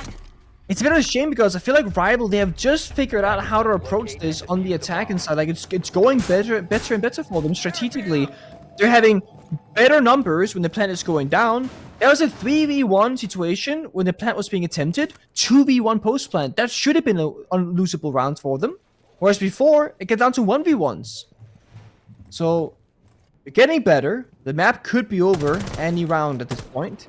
It's a bit of a shame because I feel like Rival, they have just figured out how to approach this on the attacking side. Like, it's going better and better for them strategically. They're having better numbers when the plant is going down. There was a 3v1 situation when the plant was being attempted. 2v1 post-plant. That should have been an unlosable round for them. Whereas before, it got down to 1v1s. So, they're getting better. The map could be over any round at this point.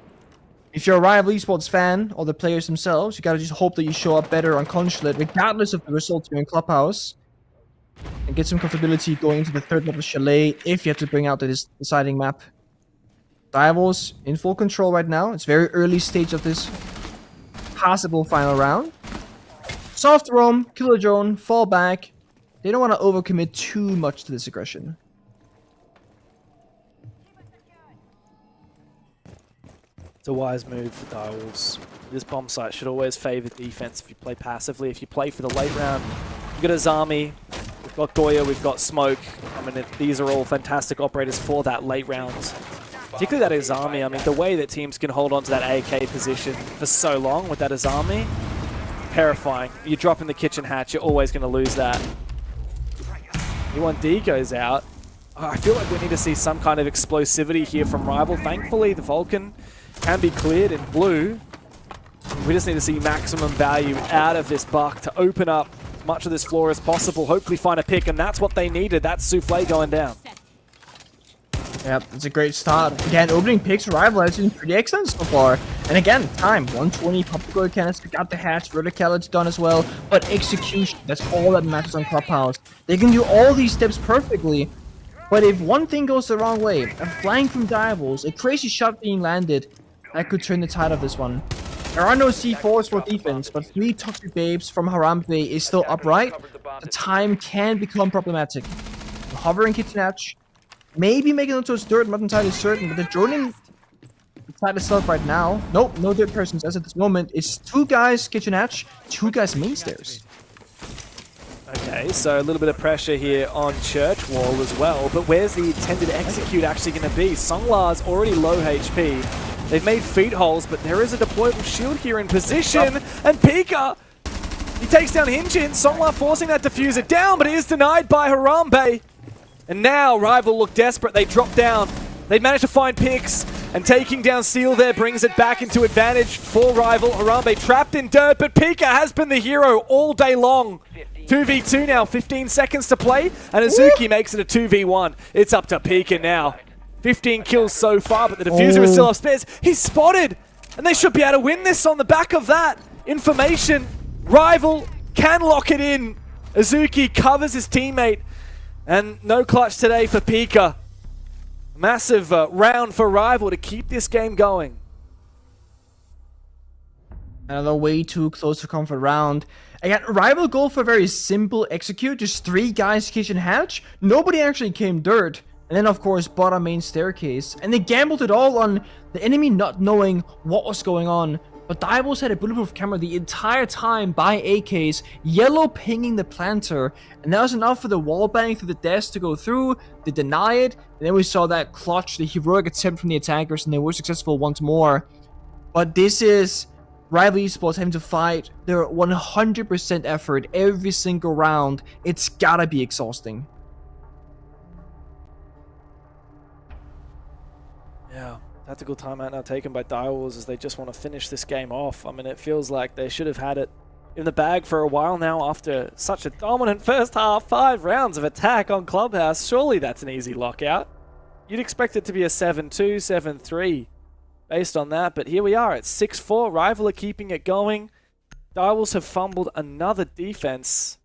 If you're a Rival Esports fan, or the players themselves, you gotta just hope that you show up better on Consulate, regardless of the result here in Clubhouse. And get some comfortability going into the third map of Chalet, if you have to bring out the deciding map. Direwolves in full control right now. It's very early stage of this possible final round. Soft roam, killer drone, fall back. They don't want to overcommit too much to this aggression. It's a wise move for Direwolves. This bomb site should always favor defense if you play passively. If you play for the late round, you've got Azami, we've got Goya, we've got Smoke. I mean, these are all fantastic operators for that late round. Particularly that Azami. I mean, the way that teams can hold on to that AK position for so long with that Azami, terrifying. You drop in the kitchen hatch, you're always going to lose that. E1D goes out. I feel like we need to see some kind of explosivity here from Rival. Thankfully, the Vulcan can be cleared in blue. We just need to see maximum value out of this buck to open up as much of this floor as possible. Hopefully find a pick, and that's what they needed. That's Souffle going down. Yep, it's a great start. Again, opening picks Rival has been pretty excellent so far. And again, time, 120, Popcorn canister, got the hatch, verticality done as well. But execution, that's all that matters on Clubhouse. They can do all these steps perfectly. But if one thing goes the wrong way, a flank from Direwolves, a crazy shot being landed, that could turn the tide of this one. There are no C4s for defense, but 3 toxic babes from Harambe is still upright. The time can become problematic. The hovering kitchen hatch, maybe making it to his dirt, not entirely certain, but the droning inside itself right now. Nope, no dirt persons as at this moment. It's 2 guys kitchen hatch, 2 guys main stairs. Okay, so a little bit of pressure here on Church Wall as well, but where's the intended execute actually going to be? Songlar's already low HP. They've made feet holes, but there is a deployable shield here in position, and Pika, he takes down Hinjin. Songlar forcing that diffuser down, but it is denied by Harambe. And now Rival look desperate. They drop down. They manage to find picks, and taking down Seal there brings it back into advantage for Rival. Harambe trapped in dirt, but Pika has been the hero all day long. 2v2 now, 15 seconds to play, and Azuki makes it a 2v1. It's up to Pika now. 15 kills so far, but the diffuser is still upstairs. He's spotted, and they should be able to win this on the back of that information. Rival can lock it in. Azuki covers his teammate, and no clutch today for Pika. Massive round for Rival to keep this game going. Another way too close to comfort round. Again, Rival go for a very simple execute, just 3 guys kitchen hatch. Nobody actually came dirt. And then of course bottom main staircase. And they gambled it all on the enemy not knowing what was going on. But Divos had a bulletproof camera the entire time by AKs, yellow pinging the planter, and that was enough for the wallbang through the desk to go through. They deny it, and then we saw that clutch, the heroic attempt from the attackers, and they were successful once more. But this is Rival Esports having to fight their 100% effort every single round. It's gotta be exhausting. Yeah. Tactical timeout now taken by Direwolves as they just want to finish this game off. I mean, it feels like they should have had it in the bag for a while now after such a dominant first half. 5 rounds of attack on Clubhouse. Surely that's an easy lockout. You'd expect it to be a 7-2, 7-3 based on that, but here we are at 6-4. Rival are keeping it going. Direwolves have fumbled another defense.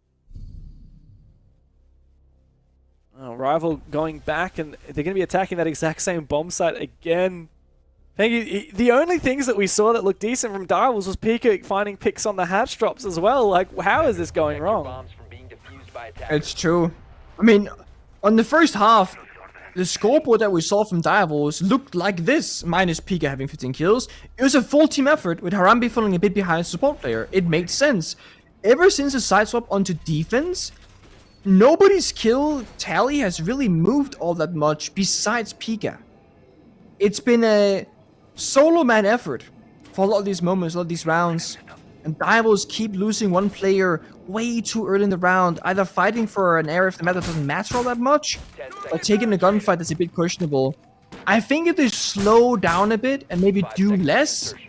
Rival going back, and they're going to be attacking that exact same bomb site again. The only things that we saw that looked decent from Direwolves was Pika finding picks on the hatch drops as well. Like, how is this going wrong? It's true. I mean, on the first half, the scoreboard that we saw from Direwolves looked like this, minus Pika having 15 kills. It was a full team effort with Harambe falling a bit behind support player. It made sense. Ever since the side swap onto defense, nobody's kill tally has really moved all that much besides Pika. It's been a solo man effort for a lot of these moments, a lot of these rounds. And Direwolves keep losing one player way too early in the round, either fighting for an area if the map doesn't matter all that much, or taking a gunfight that's a bit questionable. I think if they slow down a bit and maybe do less, they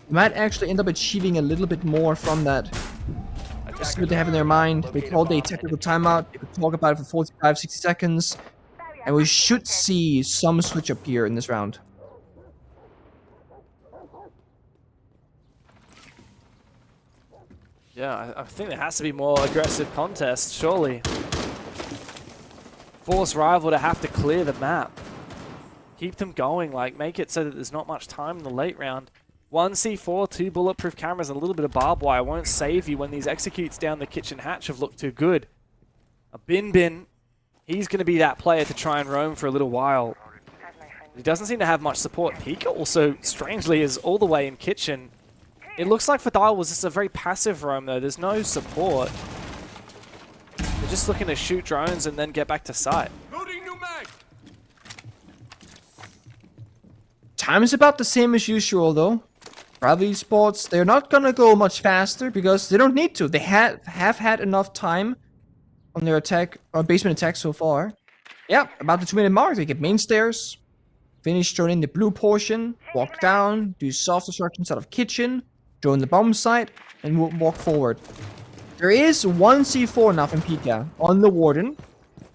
might actually end up achieving a little bit more from that. This is what they have in their mind. They called a technical timeout. They could talk about it for 45-60 seconds. And we should see some switch up here in this round. Yeah, I think there has to be more aggressive contest, surely. Force Rival to have to clear the map. Keep them going, like, make it so that there's not much time in the late round. 1 C4, 2 bulletproof cameras, and a little bit of barbed wire won't save you when these executes down the kitchen hatch have looked too good. A Bin, he's going to be that player to try and roam for a little while. He doesn't seem to have much support. Pika also, strangely, is all the way in kitchen. It looks like for Direwolves, it's a very passive roam, though. There's no support. They're just looking to shoot drones and then get back to site. Time is about the same as usual, though. Rival Esports, they're not gonna go much faster because they don't need to. They have had enough time on their attack, or basement attack so far. Yeah, about the 2-minute mark, they get main stairs, finish drone in the blue portion, walk down, do soft destructions out of kitchen, drone the bomb site, and walk forward. There is 1 C4 now from Pika on the Warden.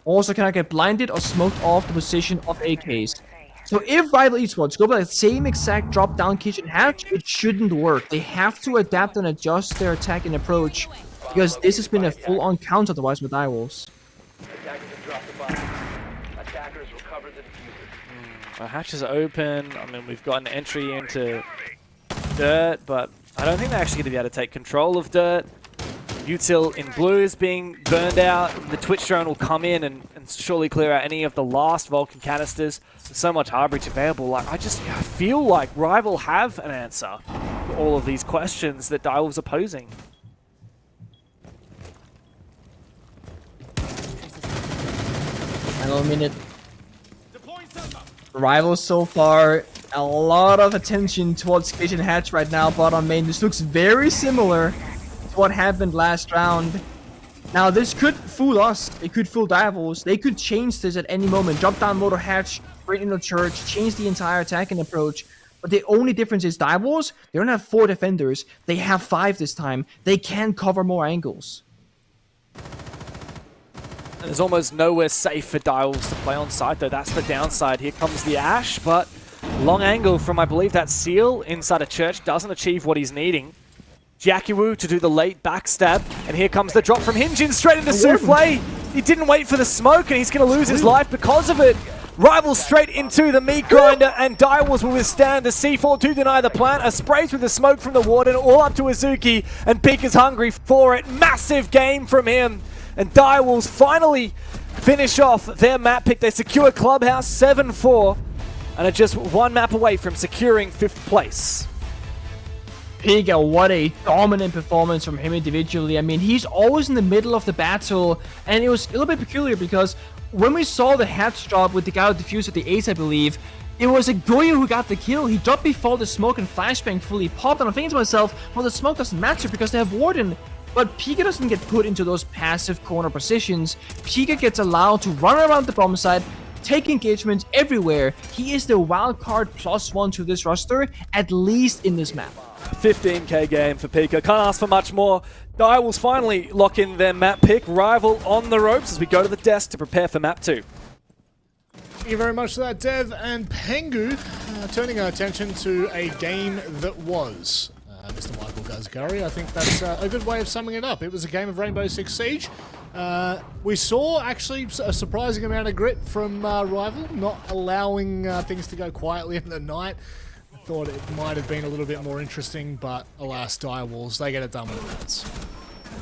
Also cannot get blinded or smoked off the position of AKs. So if Rival Esports go by the same exact drop-down kitchen hatch, it shouldn't work. They have to adapt and adjust their attack and approach, because this has been a full-on count otherwise with Direwolves. Attackers have dropped the bomb. Attackers recovered the diffuser. Our hatch is open. I mean, we've got an entry into dirt, but I don't think they're actually going to be able to take control of dirt. Util in blue is being burned out. The Twitch drone will come in and surely clear out any of the last Vulcan canisters. There's so much hard breach available. Like, I feel like Rival have an answer to all of these questions that Direwolves are posing. Final minute. Rival so far, a lot of attention towards kitchen hatch right now, bottom main. This looks very similar to what happened last round. Now this could fool us, it could fool Direwolves. They could change this at any moment. Drop down motor hatch, bring in the church, change the entire attacking approach. But the only difference is Direwolves, they don't have 4 defenders, they have 5 this time. They can cover more angles. And there's almost nowhere safe for Direwolves to play on site, though. That's the downside. Here comes the Ash, but long angle from, I believe, that seal inside a church doesn't achieve what he's needing. Jackie Wu to do the late backstab, and here comes the drop from Hyunjin straight into Souffle. He didn't wait for the smoke, and he's going to lose his life because of it. Rival straight into the meat grinder, and Direwolves will withstand the C4 to deny the plant. A sprays with the smoke from the Warden, all up to Azuki, and Pika's hungry for it. Massive game from him, and Direwolves finally finish off their map pick. They secure Clubhouse 7-4, and are just one map away from securing 5th place. Pika, what a dominant performance from him individually. I mean, he's always in the middle of the battle, and it was a little bit peculiar because when we saw the hatch drop with the guy who defused at the ace, I believe, it was a Goyo who got the kill. He dropped before the smoke and flashbang fully popped, and I'm thinking to myself, well, the smoke doesn't matter because they have Warden. But Pika doesn't get put into those passive corner positions. Pika gets allowed to run around the bomb site, take engagement everywhere. He is the wild card +1 to this roster, at least in this map. 15k game for Pika. Can't ask for much more. Direwolves finally lock in their map pick. Rival on the ropes as we go to the desk to prepare for map 2. Thank you very much for that, Dev and Pengu. Turning our attention to a game that was. Mr. Michael Gazgari, I think that's a good way of summing it up. It was a game of Rainbow Six Siege. We saw actually a surprising amount of grit from Rival, not allowing things to go quietly in the night. Thought it might have been a little bit more interesting, but alas, Direwolves, they get it done when it matters.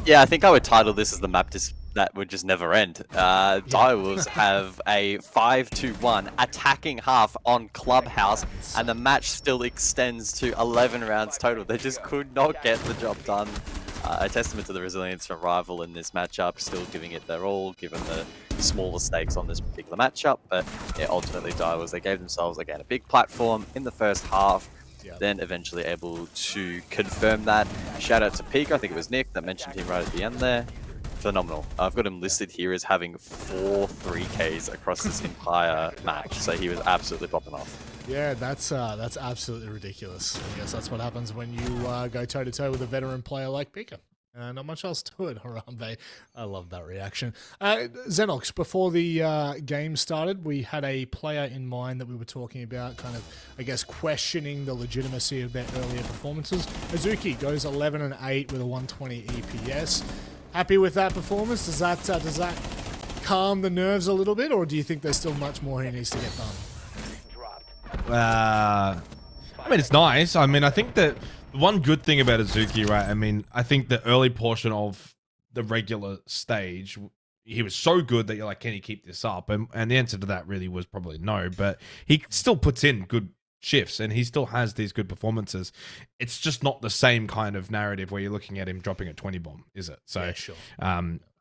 Yeah, I think I would title this as the map that would just never end. Direwolves have a 5-1 attacking half on Clubhouse, and the match still extends to 11 rounds total. They just could not get the job done. A testament to the resilience from Rival in this matchup, still giving it their all, given the smaller stakes on this particular matchup. But yeah, ultimately Direwolves, they gave themselves again a big platform in the first half. Then eventually able to confirm that. Shout out to Pika, I think it was Nick that mentioned him right at the end there. Phenomenal. I've got him listed here as having 4 3Ks across this entire match, so he was absolutely popping off. Yeah, that's absolutely ridiculous. I guess that's what happens when you go toe-to-toe with a veteran player like Pika. Not much else to it, Harambe. I love that reaction. Xenox, before the game started, we had a player in mind that we were talking about, kind of, I guess, questioning the legitimacy of their earlier performances. Azuki goes 11-8 with a 120 EPS. Happy with that performance? Does that calm the nerves a little bit, or do you think there's still much more he needs to get done? I mean, it's nice. I mean, I think that the one good thing about Azuki, right? I mean, I think the early portion of the regular stage, he was so good that you're like, can he keep this up? And the answer to that really was probably no, but he still puts in good shifts and he still has these good performances. It's just not the same kind of narrative where you're looking at him dropping a 20 bomb, is it? So, yeah, sure.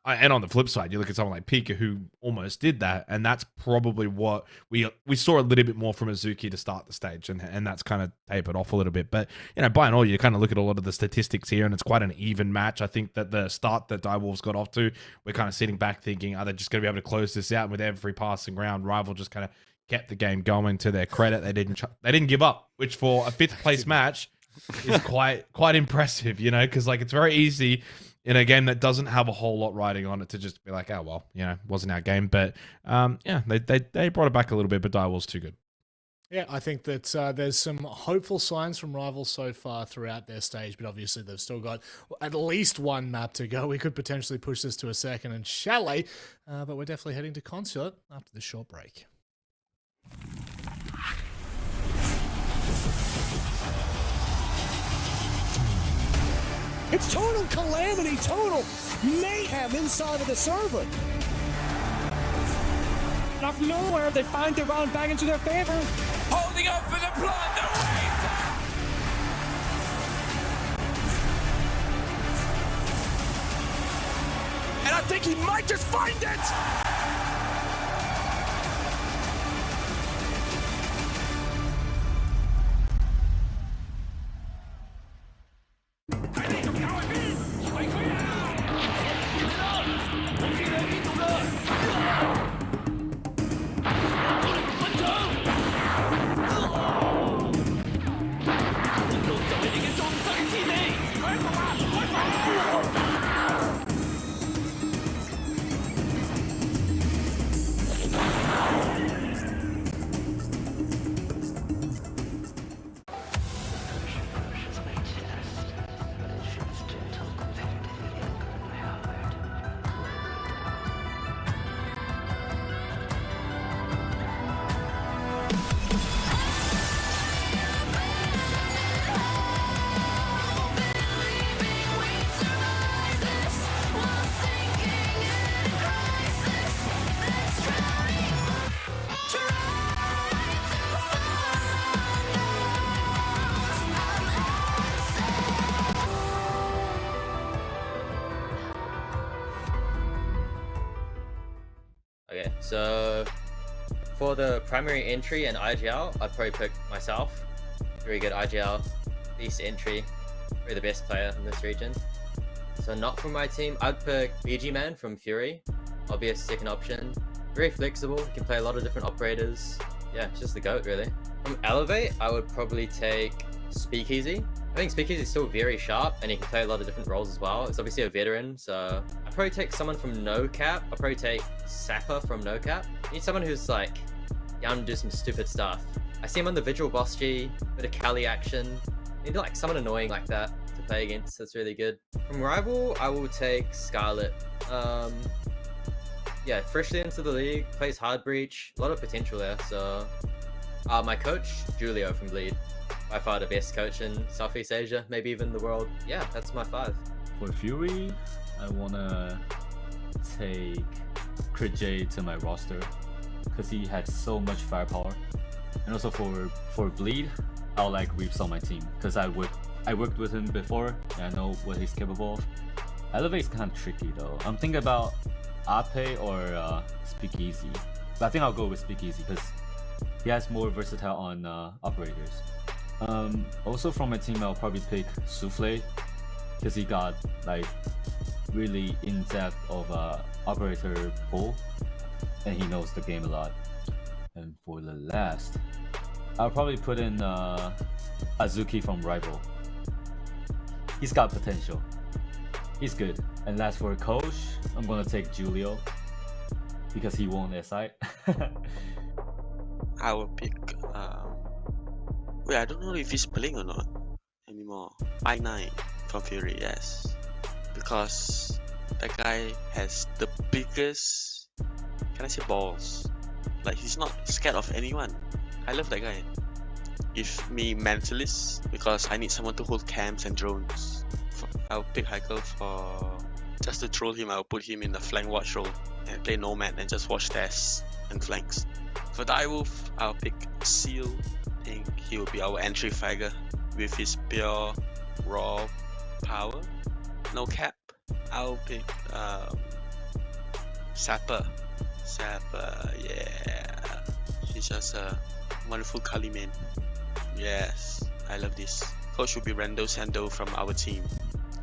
And on the flip side, you look at someone like Pika who almost did that, and that's probably what we saw a little bit more from Azuki to start the stage, and that's kind of tapered off a little bit. But, you know, by and all, you kind of look at a lot of the statistics here, and it's quite an even match. I think that the start that Direwolves got off to, we're kind of sitting back thinking, are they just going to be able to close this out? And with every passing round, Rival just kind of kept the game going. To their credit, they didn't give up, which for a 5th place match is quite impressive, you know, because like it's very easy in a game that doesn't have a whole lot riding on it to just be like, oh, well, you know, wasn't our game. But, yeah, they brought it back a little bit, but Direwolves too good. Yeah, I think that there's some hopeful signs from Rival so far throughout their stage, but obviously they've still got at least one map to go. We could potentially push this to a second and Chalet, but we're definitely heading to Concert after this short break. It's total calamity, total mayhem inside of the server. Out of nowhere, they find their round back into their favor. Holding up for the plunder wave! And I think he might just find it! So for the primary entry and IGL, I'd probably pick myself. Very good IGL, decent entry, probably the best player in this region. So not from my team, I'd pick BG Man from Fury. Obvious second option. Very flexible, he can play a lot of different operators. Yeah, just the GOAT really. From Elevate, I would probably take Speakeasy. I think Speakeasy is still very sharp and he can play a lot of different roles as well. It's obviously a veteran, so I'd probably take someone from No Cap. I'd probably take Sapper from No Cap. You need someone who's like down to do some stupid stuff. I see him on the Vigil Boss G, bit of Kali action. You need like someone annoying like that to play against. That's really good. From Rival, I will take Scarlet. Yeah, freshly into the league, plays hard breach, a lot of potential there. So, my coach Julio from Bleed, by far the best coach in Southeast Asia, maybe even the world. Yeah, that's my 5. For Fury, I wanna take Crit J to my roster because he had so much firepower. And also for Bleed, I'll like Reaps on my team because I worked with him before and I know what he's capable of. Elevate's kind of tricky though. I'm thinking about Ape or Speakeasy. But I think I'll go with Speakeasy because he has more versatile on operators. Also from my team, I'll probably pick Souffle because he got like really in-depth of operator pool and he knows the game a lot. And for the last, I'll probably put in Azuki from Rival. He's got potential. He's good. And last for coach, I'm gonna take Julio because he won SI. I will pick. Wait, I don't know if he's playing or not anymore. I9 from Fury, yes, because that guy has the biggest. Can I say balls? Like he's not scared of anyone. I love that guy. If me mentalist, because I need someone to hold cams and drones. I'll pick Heikel for just to troll him. I'll put him in the flank watch role and play Nomad and just watch tests and flanks. For Direwolf, I'll pick Seal. I think he will be our entry fragger with his pure raw power. No cap. I'll pick Sapper. Sapper, yeah. He's just a wonderful Kali man. Yes, I love this. Coach will be Rando Sando from our team.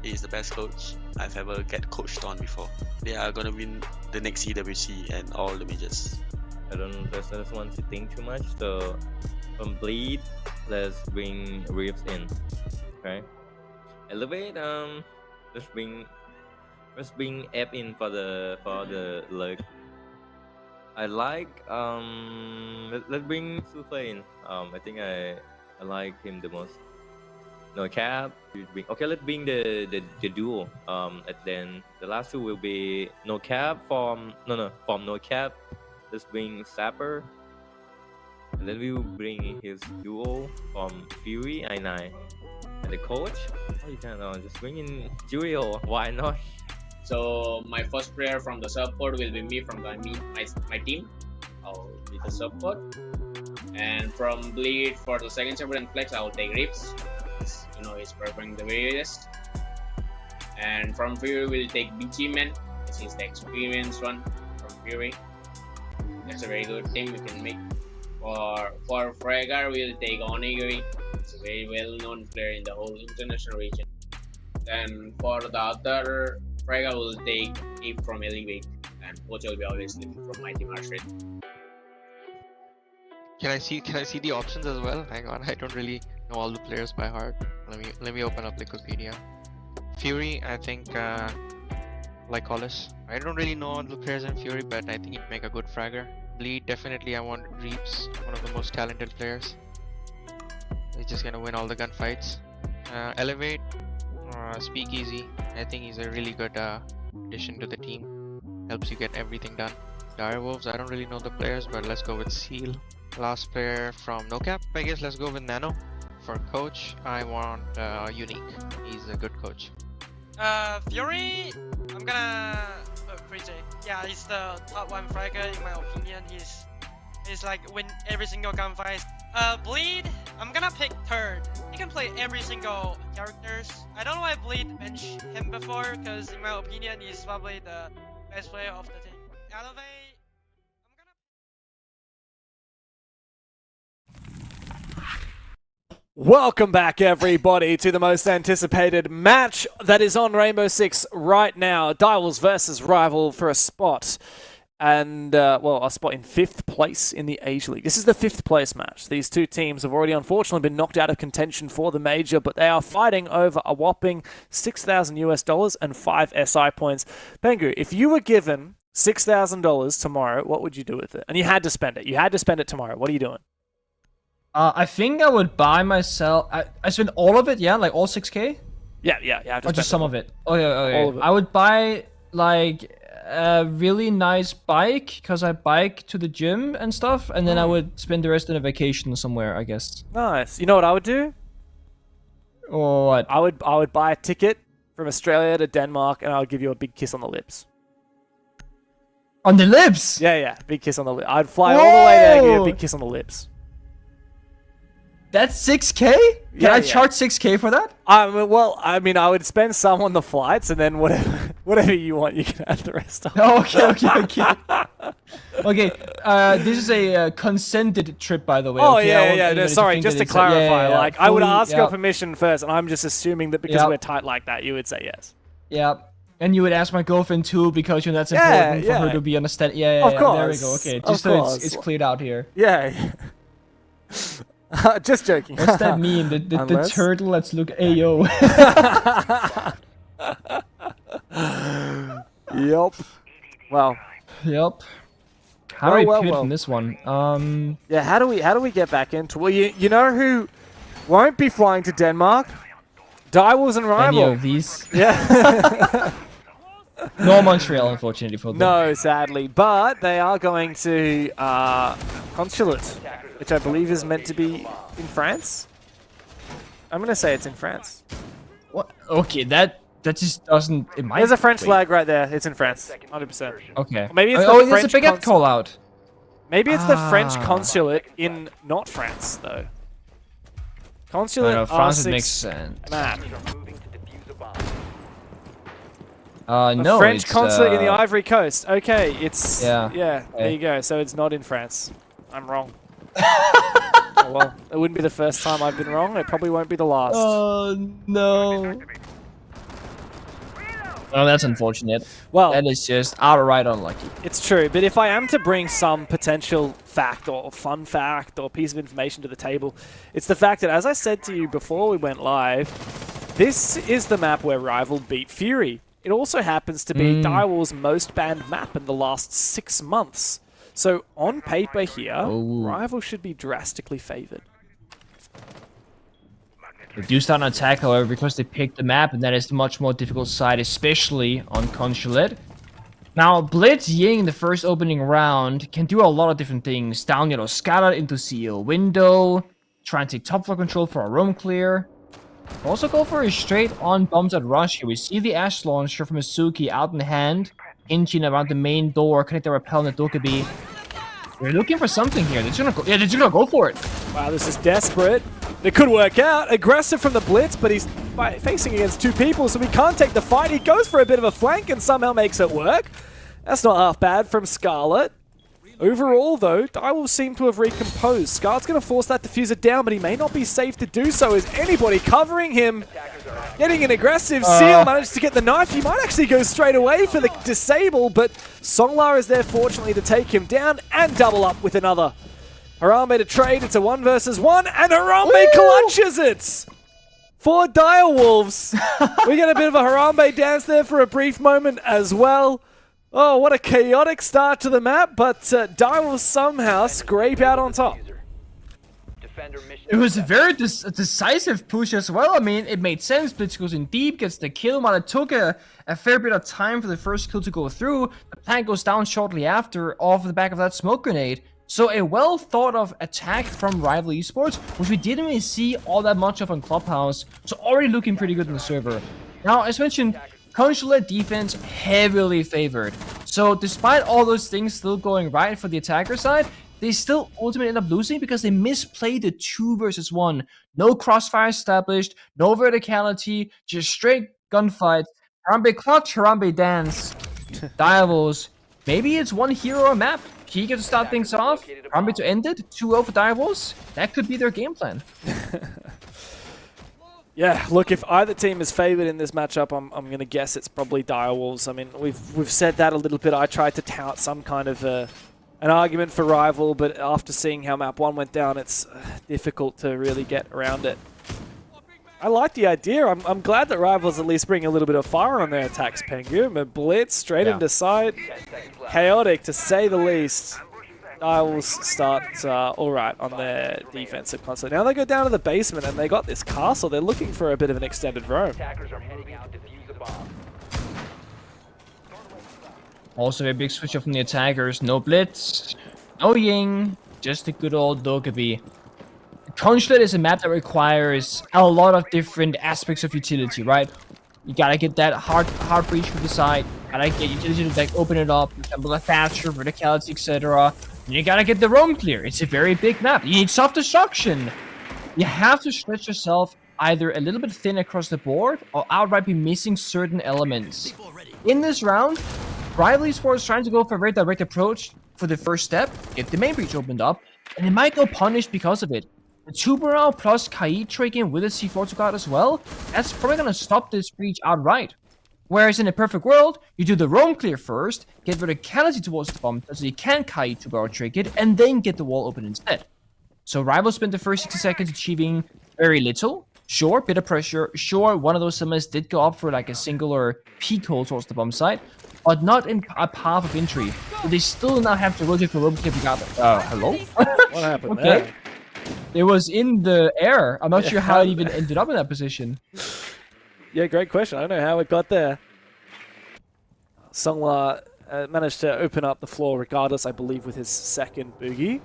He is the best coach I've ever get coached on before. They are gonna win the next CWC and all the majors. I don't want to think too much, so from Bleed, let's bring Reeves in. Okay. Elevate, let's bring F in for the lurk. I like let's bring Souffle in. I think I like him the most. No Cap. Okay, let's bring the duo. And then the last two will be No Cap from No Cap. Let's bring Sapper. And then we will bring his duo from Fury I9. And the coach, you can just bring in Julio. Why not? So my first player from the support will be me from my team. I'll be the support. And from Bleed for the second support and flex, I will take Rips. You know, he's preferring the various. And from Fury, we'll take BG Man. This is the experienced one from Fury. That's a very good thing we can make. For Fragger, we'll take Onigiri. It's a very well-known player in the whole international region. Then for the other Fragger, we'll take Eve from Elevate. And coach will be obviously from my team Arshred. Can I see the options as well? Hang on, I don't really know all the players by heart. Let me open up Wikipedia. Fury, I think like Hollis. I don't really know all the players in Fury, but I think he'd make a good fragger. Bleed, definitely I want Reeps, one of the most talented players. He's just gonna win all the gunfights. Elevate, Speakeasy. I think he's a really good addition to the team. Helps you get everything done. Direwolves, I don't really know the players, but let's go with Seal. Last player from No Cap, I guess let's go with Nano. For coach, I want Unique. He's a good coach. Fury, I'm gonna Crazy. Yeah, he's the top 1 fragger in my opinion. He's like win every single gunfight. Bleed, I'm gonna pick third. He can play every single characters. I don't know why Bleed benched him before, because in my opinion, he's probably the best player of the team. Elevate. Welcome back, everybody, to the most anticipated match that is on Rainbow Six right now. Direwolves versus Rival for a spot. And, well, a spot in 5th place in the Asia League. This is the 5th place match. These two teams have already, unfortunately, been knocked out of contention for the major, but they are fighting over a whopping $6,000 and 5 SI points. Pengu, if you were given $6,000 tomorrow, what would you do with it? And you had to spend it. You had to spend it tomorrow. What are you doing? I think I would buy myself... I spend all of it, yeah? Like all 6K? Yeah. Or just some of it? Okay. All of it. I would buy, like, a really nice bike, because I bike to the gym and stuff, and then I would spend the rest in a vacation somewhere, I guess. Nice. You know what I would do? Or what? I would buy a ticket from Australia to Denmark, and I would give you a big kiss on the lips. On the lips? Yeah. Big kiss on the lips. I'd fly all the way there and give you a big kiss on the lips. That's 6K? Can I charge 6K for that? Well, I mean, I would spend some on the flights, and then whatever you want, you can have the rest of. Okay. Okay, this is a consented trip, by the way. Oh, okay? yeah. No, sorry, just to clarify, I would ask your permission first, and I'm just assuming that because we're tight like that, you would say yes. Yeah. And you would ask my girlfriend too, because that's important for her to be understand. Yeah. Of course. There we go. Okay, just so it's cleared out here. Yeah. Just joking. What's that mean? The turtle? Let's look. Ayo. Yep. Well. Yep. How do we pivot from this one? Yeah. How do we get back into? Well, you know who won't be flying to Denmark? Direwolves and Rival. Any of these? Yeah. No Montreal, unfortunately, for them. No, sadly, but they are going to Consulate, which I believe is meant to be in France. I'm gonna say it's in France. What? Okay, that just doesn't. It might. There's a French flag right there. It's in France, 100%. Okay. Or maybe it's the French it's a baguette call out. Maybe it's the French consulate in not France though. Consulate France R6 makes sense. map. No, French it's, consulate in the Ivory Coast. Okay, it's yeah. There you go. So it's not in France. I'm wrong. Oh, well, it wouldn't be the first time I've been wrong. It probably won't be the last. Oh no. Oh, that's unfortunate. Well, that is just outright unlucky. It's true, but if I am to bring some potential fact or fun fact or piece of information to the table, it's the fact that, as I said to you before we went live, this is the map where Rival beat Fury. It also happens to be Direwolves' most banned map in the last 6 months. So on paper here, Rival should be drastically favored. They do start an attack, however, because they picked the map, and that is the much more difficult side, especially on Consulate. Now, Blitz Ying, the first opening round, can do a lot of different things. Down, Skylar into CEO window, try and take top floor control for a roam clear. Also go for a straight-on bombs at rush here. We see the Ash launcher from Mizuki out in hand, hinging around the main door, connect the rappel and the Dokkaebi. We're looking for something here. They're just gonna go for it. Wow, this is desperate. It could work out. Aggressive from the Blitz, but he's facing against 2 people, so he can't take the fight. He goes for a bit of a flank and somehow makes it work. That's not half bad from Scarlet. Overall, though, Direwolves seem to have recomposed. Scarlet's going to force that diffuser down, but he may not be safe to do so. Is anybody covering him? Getting an aggressive Seal, managed to get the knife. He might actually go straight away for the disable, but Songlar is there, fortunately, to take him down and double up with another. Harambe to trade. It's a 1 versus 1, and Harambe clutches it! For Direwolves. We get a bit of a Harambe dance there for a brief moment as well. Oh, what a chaotic start to the map, but Direwolves somehow scrape out on top. It was a very decisive push as well. I mean, it made sense. Blitz goes in deep, gets the kill. While it took a fair bit of time for the first kill to go through, the plant goes down shortly after off the back of that smoke grenade. So a well thought of attack from Rival Esports, which we didn't really see all that much of on Clubhouse. So already looking pretty good in the server. Now, as mentioned, Consulate defense heavily favored. So despite all those things still going right for the attacker side, they still ultimately end up losing because they misplayed the 2 versus 1. No crossfire established, no verticality, just straight gunfight. Harambe clutch, Harambe dance. Direwolves. Maybe it's one hero a map. Kiga to start things off, Harambe to end it. 2-0 for Direwolves. That could be their game plan. Yeah, look, if either team is favoured in this matchup, I'm going to guess it's probably Direwolves. I mean, we've said that a little bit. I tried to tout some kind of an argument for Rival, but after seeing how map 1 went down, it's difficult to really get around it. I like the idea. I'm glad that Rivals at least bring a little bit of fire on their attacks, Pengu. A blitz straight into sight. Chaotic, to say the least. Direwolves start all right on their defensive console. Now they go down to the basement and they got this castle. They're looking for a bit of an extended roam. Also a big switch up from the attackers. No blitz, no ying, just a good old Dokkaebi. Consulate is a map that requires a lot of different aspects of utility, right? You gotta get that hard breach from the side. Gotta get utility to like open it up, for example, a Thatcher, verticality, etc. You gotta get the roam clear. It's a very big map. You need soft destruction. You have to stretch yourself either a little bit thin across the board or outright be missing certain elements. In this round, Rival Esports trying to go for a very direct approach for the first step, get the main breach opened up, and they might go punished because of it. The Tuberal plus Kai tricking with a C4 to guard as well, that's probably gonna stop this breach outright. Whereas in a perfect world, you do the roam clear first, get verticality towards the bomb so you can Kai Tuberal trick it, and then get the wall open instead. So Rival spent the first 60 seconds achieving very little. Sure, bit of pressure. Sure, one of those summons did go up for like a singular peek hole towards the bomb site, but not in a path of entry. So they still now have to rotate for roam clear. Hello? What happened there? It was in the air. I'm not sure how it even ended up in that position. Yeah, great question. I don't know how it got there. Seonghwa managed to open up the floor regardless, I believe, with his second boogie.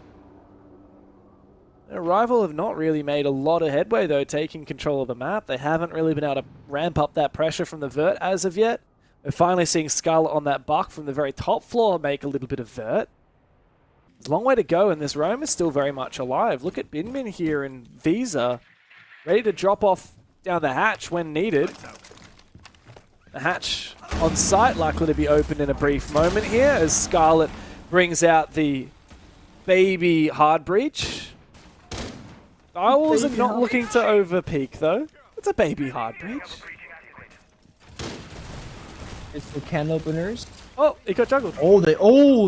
Rival have not really made a lot of headway, though, taking control of the map. They haven't really been able to ramp up that pressure from the vert as of yet. We're finally seeing Scarlet on that buck from the very top floor make a little bit of vert. There's a long way to go, and this roam is still very much alive. Look at Binmin here in Visa, ready to drop off down the hatch when needed. The hatch on site likely to be opened in a brief moment here as Scarlet brings out the baby hard breach. Direwolves are not looking to overpeak though. It's a baby hard breach. It's the can openers. Oh, it got juggled.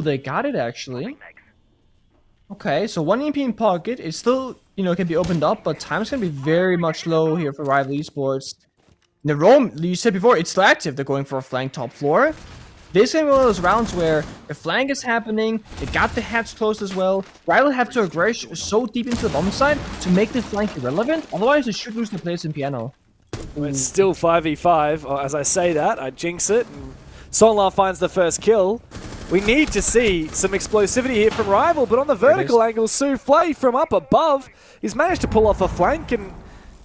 They got it actually. Okay, so 1 EMP in pocket. It still, can be opened up, but time's gonna be very much low here for Rival Esports. The roam, you said before, it's still active. They're going for a flank top floor. This is gonna be one of those rounds where the flank is happening. They got the hatch closed as well. Rival have to aggress so deep into the bomb side to make the flank irrelevant. Otherwise, they should lose the place in piano. It's still 5v5. As I say that, I jinx it. And Seonghwa finds the first kill. We need to see some explosivity here from Rival, but on the vertical angle, Souffle from up above, he's managed to pull off a flank, and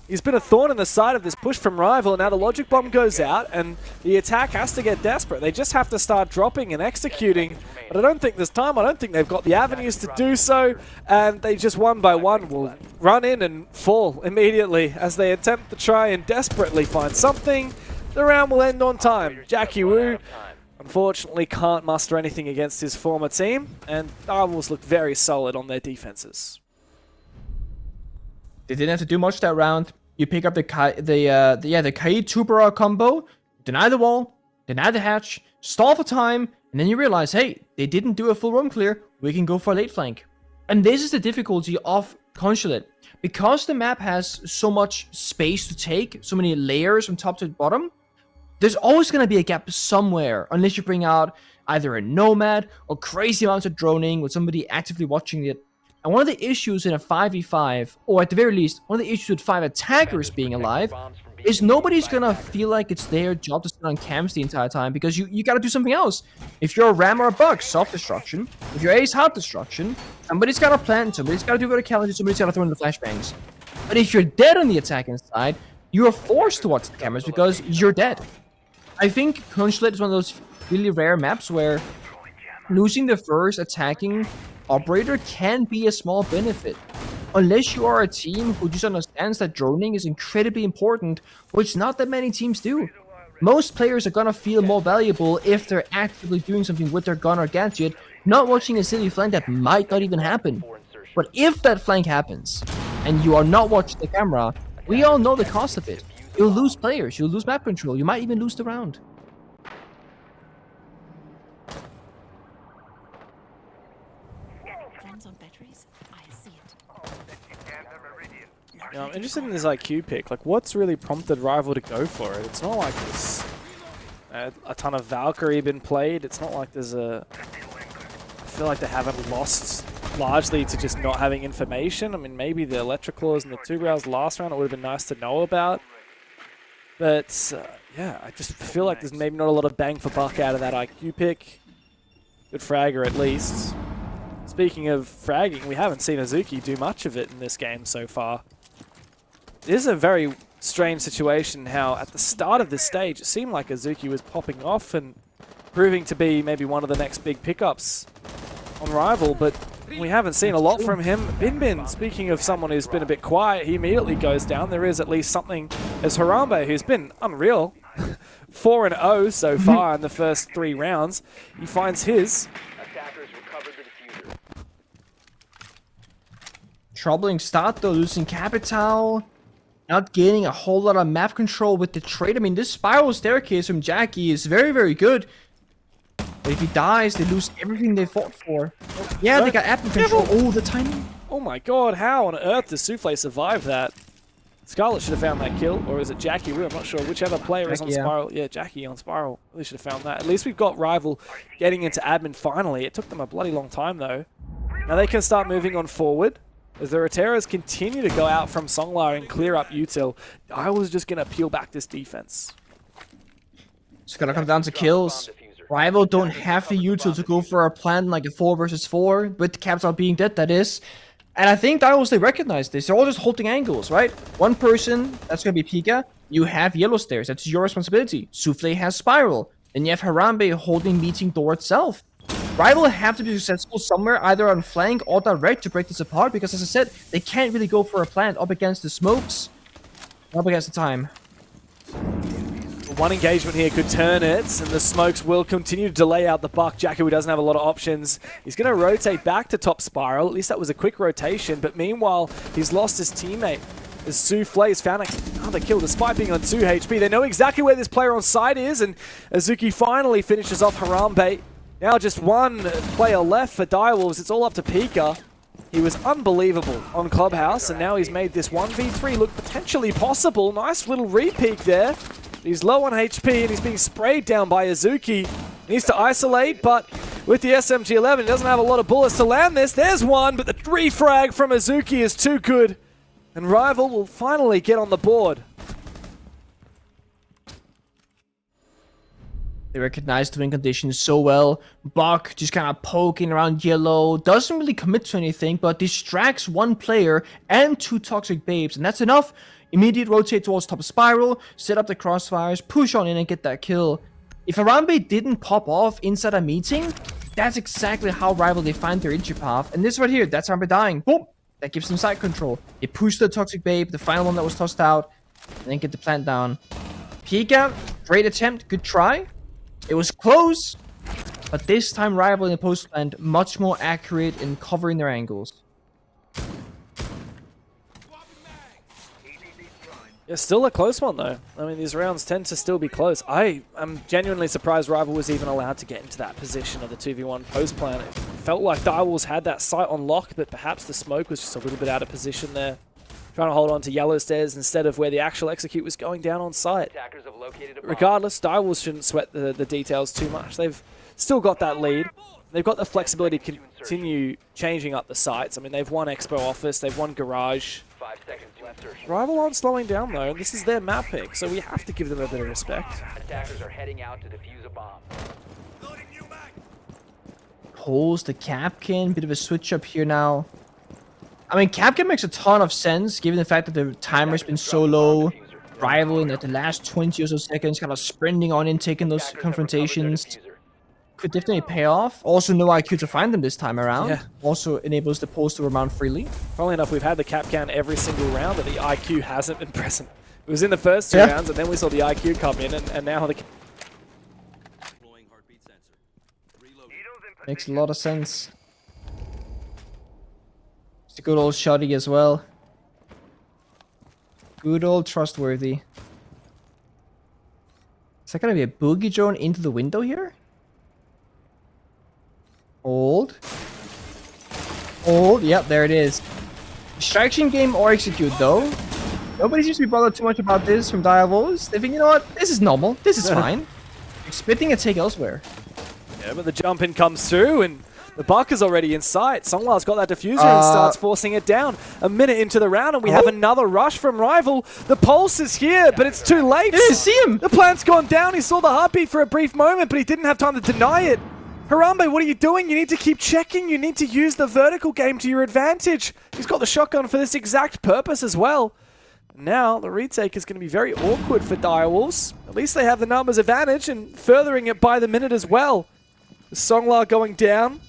he's been a thorn in the side of this push from Rival, and now the logic bomb goes out, and the attack has to get desperate. They just have to start dropping and executing, but I don't think there's time. I don't think they've got the avenues to do so, and they just one by one will run in and fall immediately as they attempt to try and desperately find something. The round will end on time. Jackie Wu unfortunately can't muster anything against his former team, and Direwolves look very solid on their defenses. They didn't have to do much that round. You pick up the Kai Tuberal combo, deny the wall, deny the hatch, stall for time, and then you realize, hey, they didn't do a full roam clear, we can go for a late flank. And this is the difficulty of Consulate. Because the map has so much space to take, so many layers from top to bottom, there's always going to be a gap somewhere, unless you bring out either a Nomad or crazy amounts of droning with somebody actively watching it. And one of the issues in a 5v5, or at the very least, one of the issues with 5 attackers being alive, is nobody's going to feel like it's their job to sit on cams the entire time, because you got to do something else. If you're a Ram or a Bug, self-destruction. If you're Ace, hard destruction. Somebody's got to plant, somebody's got to do verticality, somebody's got to throw in the flashbangs. But if you're dead on the attacking side, you are forced to watch the cameras because you're dead. I think Consulate is one of those really rare maps where losing the first attacking operator can be a small benefit. Unless you are a team who just understands that droning is incredibly important, which not that many teams do. Most players are gonna feel more valuable if they're actively doing something with their gun or gadget, not watching a silly flank that might not even happen. But if that flank happens, and you are not watching the camera, we all know the cost of it. you'll lose players, you'll lose map control, you might even lose the round. I'm interested in this IQ pick. Like, what's really prompted Rival to go for it? It's not like there's a ton of Valkyrie been played. It's not like there's a... I feel like they haven't lost largely to just not having information. I mean, maybe the Electroclaws and the 2 rounds last round, it would have been nice to know about. But, yeah, I just feel like there's maybe not a lot of bang for buck out of that IQ pick. Good fragger, at least. Speaking of fragging, we haven't seen Azuki do much of it in this game so far. It is a very strange situation how at the start of this stage it seemed like Azuki was popping off and proving to be maybe one of the next big pickups on Rival, but we haven't seen a lot from him. Bin, speaking of someone who's been a bit quiet, he immediately goes down. There is at least something as Harambe, who's been unreal. 4-0 so far in the first 3 rounds. He finds his. Troubling start though, losing Capital. Not gaining a whole lot of map control with the trade. I mean, this spiral staircase from Jackie is very, very good. But if he dies, they lose everything they fought for. Yeah, they got admin control all the time. Oh my god, how on earth does Souffle survive that? Scarlet should have found that kill, or is it Jackie? I'm not sure. Whichever player is on Spiral. Yeah, Jackie on Spiral. Really should have found that. At least we've got Rival getting into admin finally. It took them a bloody long time though. Now they can start moving on forward. As the Roteras continue to go out from Songlar and clear up Util, I was just going to peel back this defense. It's going to come down to kills. Rival don't have the Util to go for a plan like a 4 versus 4, with the Capital being dead, that is. And I think Direwolves, they recognize this. They're all just holding angles, right? One person, that's going to be Pika. You have Yellow Stairs, that's your responsibility. Souffle has Spiral. Then you have Harambe holding Meeting Door itself. Rival have to be successful somewhere, either on flank or direct, to break this apart, because as I said, they can't really go for a plant up against the smokes, up against the time. One engagement here could turn it, and the smokes will continue to delay out the buck. Jackie, who doesn't have a lot of options, he's going to rotate back to top Spiral. At least that was a quick rotation, but meanwhile, he's lost his teammate. As Souffle has found another kill despite being on 2 HP. They know exactly where this player on site is, and Azuki finally finishes off Harambe. Now just one player left for Direwolves. It's all up to Pika. He was unbelievable on Clubhouse, and now he's made this 1v3 look potentially possible. Nice little re-peek there. He's low on HP, and he's being sprayed down by Azuki. Needs to isolate, but with the SMG-11, he doesn't have a lot of bullets to land this. There's one, but the refrag from Azuki is too good. And Rival will finally get on the board. They recognize the win conditions so well. Buck just kind of poking around yellow. Doesn't really commit to anything, but distracts one player and 2 toxic babes. And that's enough. Immediate rotate towards top Spiral. Set up the crossfires. Push on in and get that kill. If Harambe didn't pop off inside a meeting, that's exactly how Rival they find their entry path. And this right here, that's Harambe dying. Boom! That gives them side control. They push the toxic babe, the final one that was tossed out. And then get the plant down. Pika, great attempt. Good try. It was close, but this time Rival in the post plant much more accurate in covering their angles. Yeah, still a close one though. I mean, these rounds tend to still be close. I am genuinely surprised Rival was even allowed to get into that position of the 2v1 post plant. It felt like Direwolves had that sight on lock, but perhaps the smoke was just a little bit out of position there. Trying to hold on to Yellow Stairs instead of where the actual execute was going down on site. Regardless, Direwolves shouldn't sweat the details too much. They've still got that lead. They've got the flexibility to continue changing up the sites. I mean, they've won Expo Office, they've won Garage. 5 seconds to insertion. Rival aren't slowing down though, and this is their map pick, so we have to give them a bit of respect. Attackers are heading out to defuse a bomb. Pulls the Capkin, bit of a switch up here now. I mean, Capkin makes a ton of sense, given the fact that the timer's been so low. Rival in the last 20 or so seconds, kind of sprinting on in, taking those confrontations. Could definitely pay off. Also, no IQ to find them this time around. Yeah. Also enables the pulse to remount freely. Funnily enough, we've had the cap count every single round, but the IQ hasn't been present. It was in the first 2 rounds, and then we saw the IQ come in, and now the... Makes a lot of sense. It's a good old shoddy as well. Good old trustworthy. Is that gonna be a boogie drone into the window here? Hold. Hold. Yep, there it is. Distraction game or execute though. Nobody seems to be bothered too much about this from Direwolves. They think, you know what? This is normal. This is fine. Expecting a take elsewhere. Yeah, but the jump in comes through and the buck is already in sight. Songlar's got that diffuser and starts forcing it down. A minute into the round and we have another rush from Rival. The pulse is here, but it's too late. They didn't see him. The plant's gone down. He saw the heartbeat for a brief moment, but he didn't have time to deny it. Harambe, what are you doing? You need to keep checking. You need to use the vertical game to your advantage. He's got the shotgun for this exact purpose as well. Now, the retake is going to be very awkward for Direwolves. At least they have the numbers advantage and furthering it by the minute as well. The Songlar going down.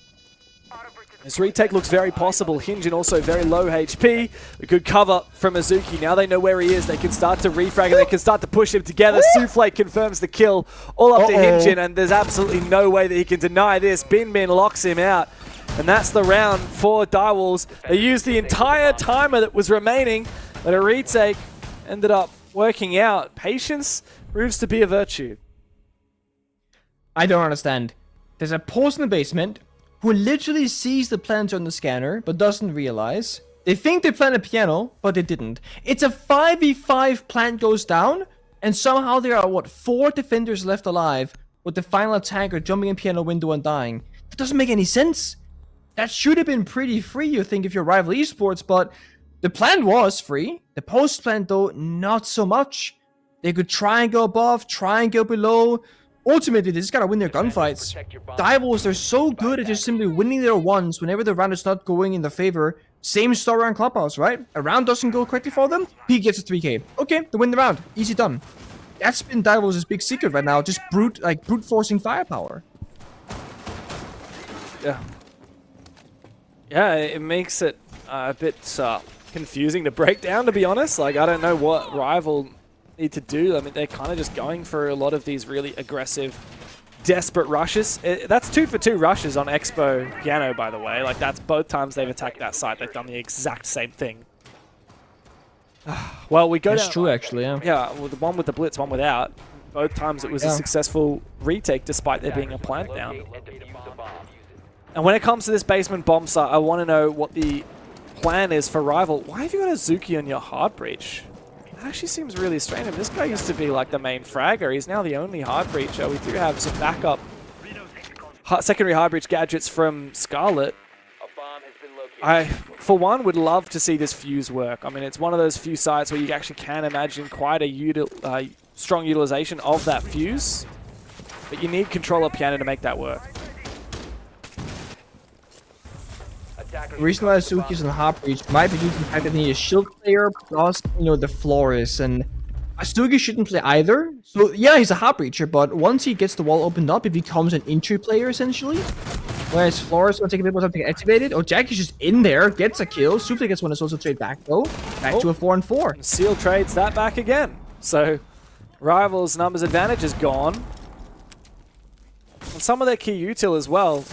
This retake looks very possible. Hyunjin also very low HP. A good cover from Azuki. Now they know where he is. They can start to refrag and they can start to push him together. Souffle confirms the kill. All up to Hyunjin, and there's absolutely no way that he can deny this. Bin Bin locks him out. And that's the round for Direwolves. They used the entire timer that was remaining, but a retake ended up working out. Patience proves to be a virtue. I don't understand. There's a person in the basement who literally sees the plant on the scanner, but doesn't realize. They think they planted a piano, but they didn't. It's a 5v5 plant goes down, and somehow there are, what, 4 defenders left alive, with the final attacker jumping in piano window and dying. That doesn't make any sense. That should have been pretty free, you think, if you're Rival Esports, but the plant was free. The post plant, though, not so much. They could try and go above, try and go below. Ultimately, they just gotta win their gunfights. Direwolves, they're so good at just simply winning their ones whenever the round is not going in their favor. Same story on Clubhouse, right? A round doesn't go correctly for them, he gets a 3k. Okay, they win the round. Easy done. That's been Direwolves' big secret right now, just brute forcing firepower. Yeah. Yeah, it makes it a bit confusing to break down, to be honest. Like, I don't know what Rival need to do. I mean, they're kind of just going for a lot of these really aggressive, desperate rushes. That's 2 for 2 rushes on Expo Piano, by the way. Like, that's both times they've attacked that site. They've done the exact same thing. Well, we go That's down. true, actually, yeah. Yeah, well, the one with the blitz, one without. Both times it was a successful retake, despite there being a plant down. And when it comes to this basement bomb site, I want to know what the plan is for Rival. Why have you got Azuki on your hard breach? That actually seems really strange. I mean, this guy used to be like the main fragger. He's now the only hard breacher. We do have some backup secondary hard breach gadgets from Scarlet. I, for one, would love to see this fuse work. I mean, it's one of those few sites where you actually can imagine quite a strong utilization of that fuse. But you need controller piano to make that work. The reason why Azuki's on hard breach might be due to the fact that he is shield player plus, you know, the Flores, and Azuki shouldn't play either. So yeah, he's a hard breacher, but once he gets the wall opened up, he becomes an entry player essentially. Whereas Flores will take a bit more time to get activated. Oh, Jackie's just in there, gets a kill. Souffle gets one to also trade back though. Back to a 4-4. Seal trades that back again. So Rival's numbers advantage is gone. And some of their key util as well.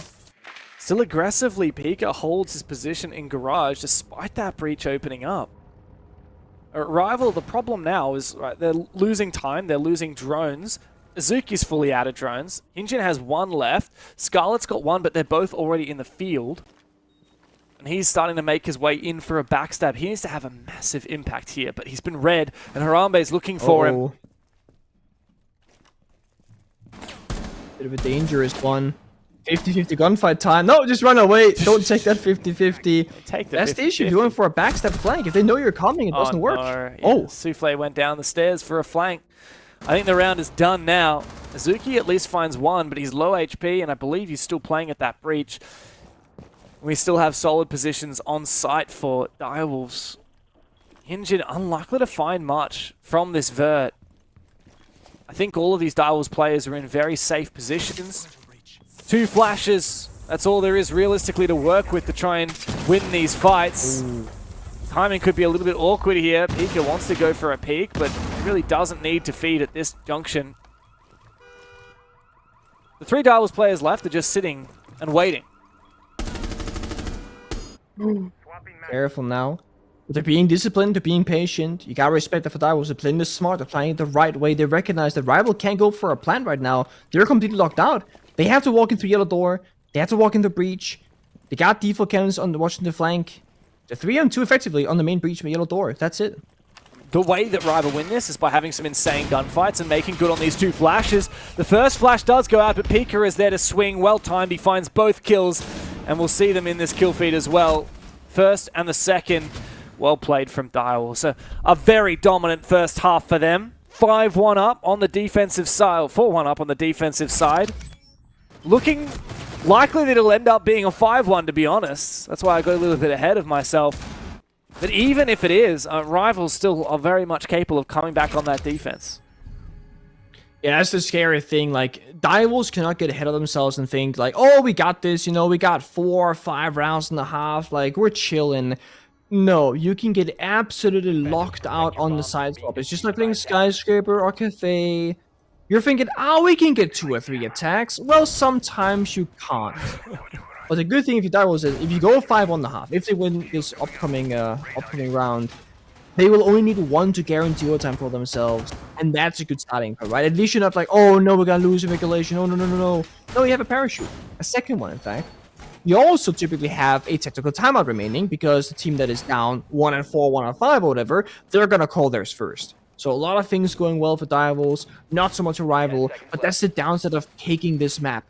Still aggressively, Pika holds his position in Garage despite that breach opening up. Rival, the problem now is they're losing time, they're losing drones. Azuki's fully out of drones. Hyunjin has 1 left. Scarlet's got 1, but they're both already in the field. And he's starting to make his way in for a backstab. He needs to have a massive impact here, but he's been read, and Harambe's looking for him. Bit of a dangerous one. 50-50 gunfight time. No, just run away. Don't take that 50-50. That's the issue. You're going for a backstab flank. If they know you're coming, it doesn't work. No. Yeah, Souffle went down the stairs for a flank. I think the round is done now. Azuki at least finds 1, but he's low HP, and I believe he's still playing at that breach. We still have solid positions on site for Direwolves. Hyunjin unlikely to find much from this vert. I think all of these Direwolves players are in very safe positions. 2 flashes. That's all there is realistically to work with to try and win these fights. Timing could be a little bit awkward here. Pika wants to go for a peek, but really doesn't need to feed at this junction. The 3 Direwolves players left are just sitting and waiting. Careful now. They're being disciplined, they're being patient. You gotta respect that for Direwolves. They're playing this smart, they're playing it the right way. They recognize that Rival can't go for a plant right now. They're completely locked out. They have to walk into yellow door. They have to walk into breach. They got default cannons on watching the flank. They're 3-on-2 effectively on the main breach with yellow door. That's it. The way that Rival win this is by having some insane gunfights and making good on these 2 flashes. The first flash does go out, but Pika is there to swing. Well timed. He finds both kills, and we'll see them in this kill feed as well. First and the second. Well played from Direwolves. So a very dominant first half for them. 5-1 up on the defensive side, 4-1 up on the defensive side. Looking likely that it'll end up being a 5-1, to be honest. That's why I got a little bit ahead of myself. But even if it is, Rivals still are very much capable of coming back on that defense. Yeah, that's the scary thing. Like, Direwolves cannot get ahead of themselves and think like, oh, we got this, you know, we got 4 or 5 rounds and a half, like, we're chilling. No, you can get absolutely locked out on the side swap. It's just like playing Skyscraper or Cafe. You're thinking, oh, we can get 2 or 3 attacks. Well, sometimes you can't. But the good thing if you Direwolves is if you go 5-1.5, if they win this upcoming round, they will only need 1 to guarantee overtime for themselves, and that's a good starting point, right? At least you're not like, oh no, we're gonna lose in regulation. Oh no. No, you have a parachute, a second one, in fact. You also typically have a tactical timeout remaining because the team that is down 1-4, 1-5, or whatever, they're gonna call theirs first. So a lot of things going well for Direwolves, not so much a Rival, but that's the downside of taking this map.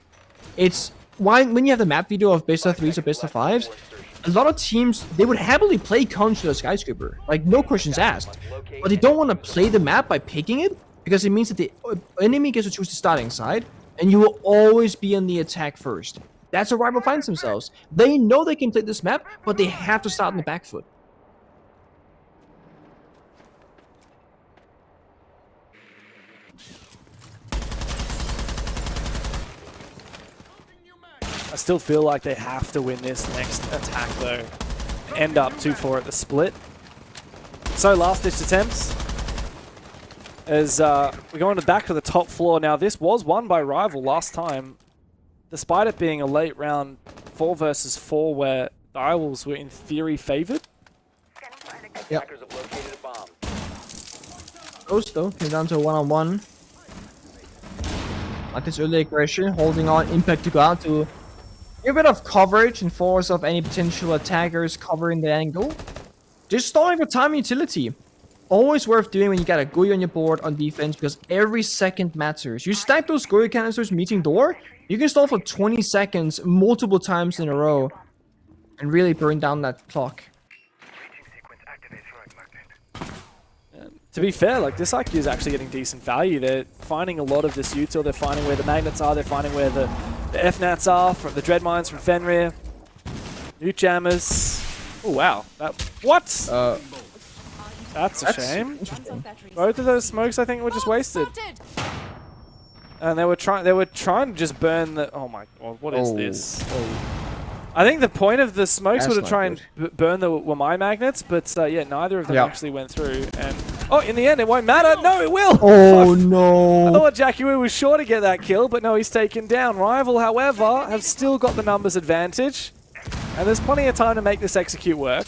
It's why when you have the map video of best of 3s or best of 5s, a lot of teams, they would happily play Contra Skyscraper, like no questions asked. But they don't want to play the map by picking it, because it means that the enemy gets to choose the starting side, and you will always be on the attack first. That's where Rival finds themselves. They know they can play this map, but they have to start on the back foot. I still feel like they have to win this next attack, though. End up 2-4 at the split. So last-ditch attempts. As we go on back to the top floor. Now, this was won by Rival last time, despite it being a late round 4 versus 4 where Direwolves were in theory favored. Yep. Close though, came down to a 1-on-1. Like this early aggression, holding on, Impact to go out to give a bit of coverage and force of any potential attackers covering the angle. Just stalling for time utility. Always worth doing when you got a GUI on your board on defense, because every second matters. You stack those GUI canisters meeting door, you can stall for 20 seconds multiple times in a row and really burn down that clock. To be fair, like this IQ is actually getting decent value. They're finding a lot of this util. They're finding where the magnets are. They're finding where the FNATs are from the dread mines from Fenrir. New jammers. Oh wow! What? That's a shame. Both of those smokes, I think, were just wasted. And they were trying to just burn the. Oh my god! What is this? I think the point of the smokes would have tried and burn the Wamai magnets, but yeah, neither of them actually went through. And in the end, it won't matter. No, it will. Oh no! I thought Jackie Wu was sure to get that kill, but no, he's taken down. Rival, however, have still got the numbers advantage, and there's plenty of time to make this execute work.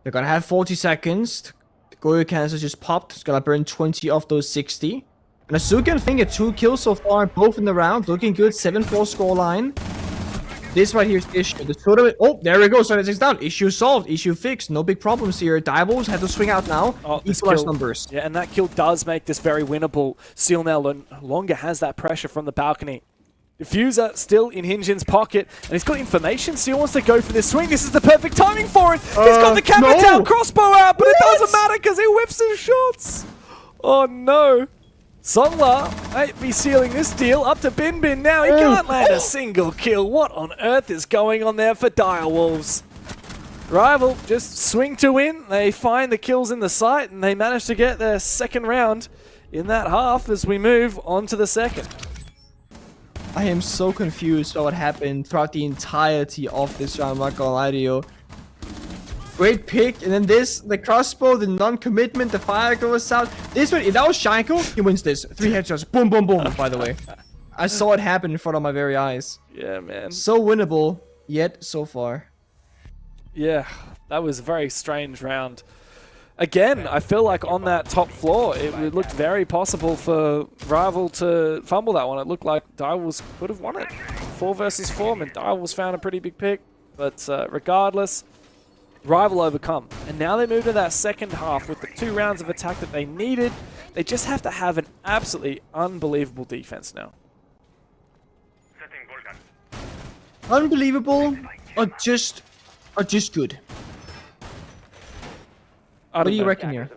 They're gonna have 40 seconds. The Goyo canister just popped. It's gonna burn 20 of those 60. And Asuka and Finger, 2 kills so far, both in the round. Looking good, 7-4 scoreline. This right here is the issue. The total. Oh, there we go. 76 down. Issue solved. Issue fixed. No big problems here. Direwolves have to swing out now. Equalize numbers. Yeah, and that kill does make this very winnable. Seal now no longer has that pressure from the balcony. Diffuser still in Hyunjin's pocket, and he's got information. Seal wants to go for this swing. This is the perfect timing for it. He's got the Kappa crossbow out, but it doesn't matter because he whips his shots. Oh no. Songla might be sealing this deal up to Bin Bin now. He can't land a single kill. What on earth is going on there for Direwolves? Rival just swing to win. They find the kills in the site, and they manage to get their second round in that half as we move on to the second. I am so confused about what happened throughout the entirety of this round, I'm not gonna lie to you. Great pick, and then this, the crossbow, the non-commitment, the fire goes out. This one, if that was Shaiko, he wins this. 3 headshots, boom, boom, boom, by the way. I saw it happen in front of my very eyes. Yeah, man. So winnable, yet so far. Yeah, that was a very strange round. Again, I feel like on that top floor, it looked very possible for Rival to fumble that one. It looked like Direwolves could have won it. 4 versus 4, and Direwolves found a pretty big pick. But regardless, Rival overcome. And now they move to that second half with the 2 rounds of attack that they needed. They just have to have an absolutely unbelievable defense now. Unbelievable or just good? What do you reckon here?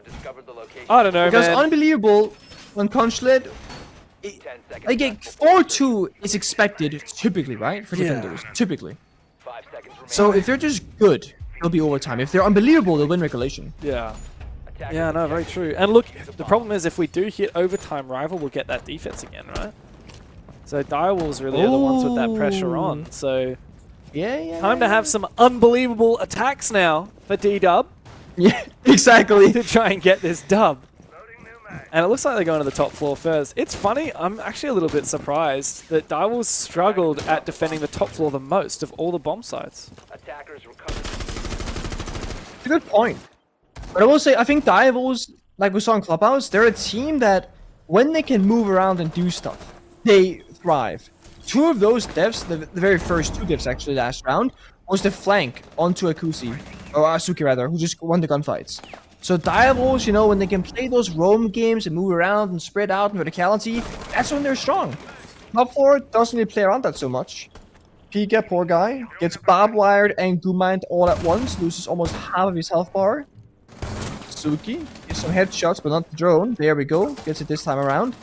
I don't know, because man. unbelievable when Consulate, like 4-2 is expected typically, right, for defenders, typically. So if they're just good, it'll be overtime. If they're unbelievable, they'll win regulation. Yeah. Yeah, no, very true. And look, the problem is if we do hit overtime, Rival will get that defense again, right? So Direwolves really are the ones with that pressure on. So time to have some unbelievable attacks now for D-Dub. Yeah, exactly. To try and get this dub. And it looks like they're going to the top floor first. It's funny, I'm actually a little bit surprised that Direwolves struggled at defending the top floor the most of all the bomb sites. It's a good point. But I will say, I think Direwolves, like we saw in Clubhouse, they're a team that, when they can move around and do stuff, they thrive. 2 of those devs, the very first 2 devs actually last round, was the flank onto Akusi, or Asuki rather, who just won the gunfights. So Direwolves, you know, when they can play those roam games and move around and spread out in verticality, that's when they're strong. Top 4 doesn't really play around that so much. Pika, poor guy, gets barbed wired and Goomined all at once, loses almost half of his health bar. Suki gets some headshots, but not the drone. There we go, gets it this time around.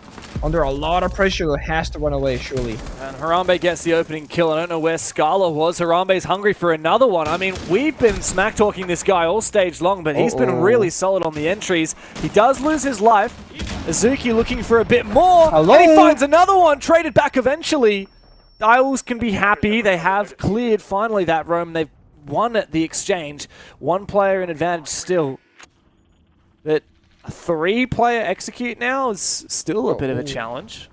Under a lot of pressure, has to run away, surely. And Harambe gets the opening kill. I don't know where Scala was. Harambe's hungry for another one. I mean, we've been smack-talking this guy all stage long, but he's been really solid on the entries. He does lose his life. Azuki looking for a bit more. Hello? And he finds another one, traded back eventually. Direwolves can be happy. They have cleared finally that roam. They've won at the exchange. 1 player in advantage still. But a 3-player execute now is still a bit of a challenge.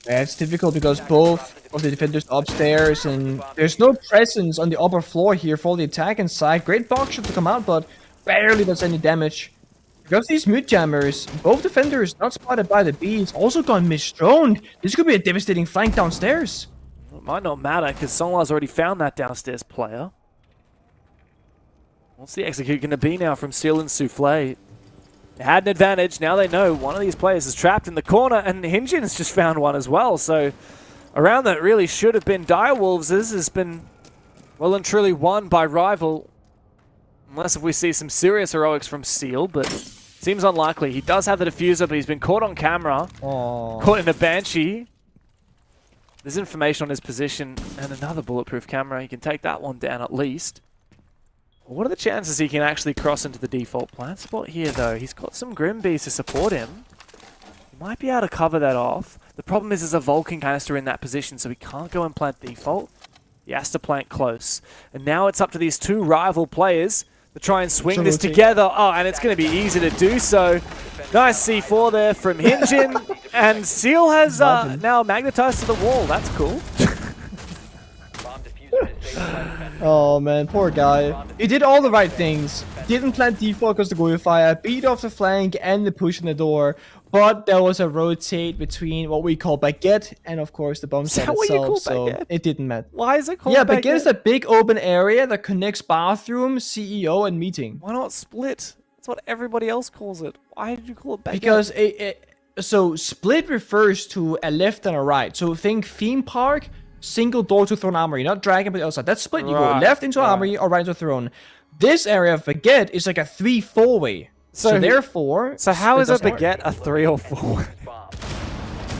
Yeah, it's difficult because both of the defenders upstairs and there's no presence on the upper floor here for the attacking side. Great box shot to come out, but barely does any damage. Because these mute jammers, both defenders not spotted by the bees, also got misdroned. This could be a devastating flank downstairs. It might not matter because Sonlar's already found that downstairs player. What's the execute going to be now from Steel and Souffle? They had an advantage. Now they know one of these players is trapped in the corner, and Hinjin's just found one as well. So a round that really should have been Direwolves' has been well and truly won by Rival. Unless if we see some serious heroics from Steel, but seems unlikely. He does have the diffuser, but he's been caught on camera. Aww. Caught in a Banshee. There's information on his position and another bulletproof camera. He can take that one down at least. What are the chances he can actually cross into the default plant spot here, though? He's got some Grim Bees to support him. He might be able to cover that off. The problem is there's a Vulcan canister in that position, so he can't go and plant default. He has to plant close. And now it's up to these 2 rival players to try and swing this together. Oh, and it's going to be easy to do so. Nice C4 there from Hinjin. And Seal has now magnetized to the wall. That's cool. Oh man, poor guy. He did all the right things. Didn't plant default because the Goyo Fire, beat off the flank and the push in the door. But there was a rotate between what we call baguette and of course the bomb site itself, so it didn't matter. Why is it called baguette? Baguette is a big open area that connects bathroom, CEO, and meeting. Why not split? That's what everybody else calls it. Why did you call it baguette? Because so split refers to a left and a right. So think theme park, single door to throne armory, not dragon but the other side. That's split. You go left into armory or right into throne. This area of baguette is like a 3-4 way. So therefore... So how is a baguette a 3 or 4?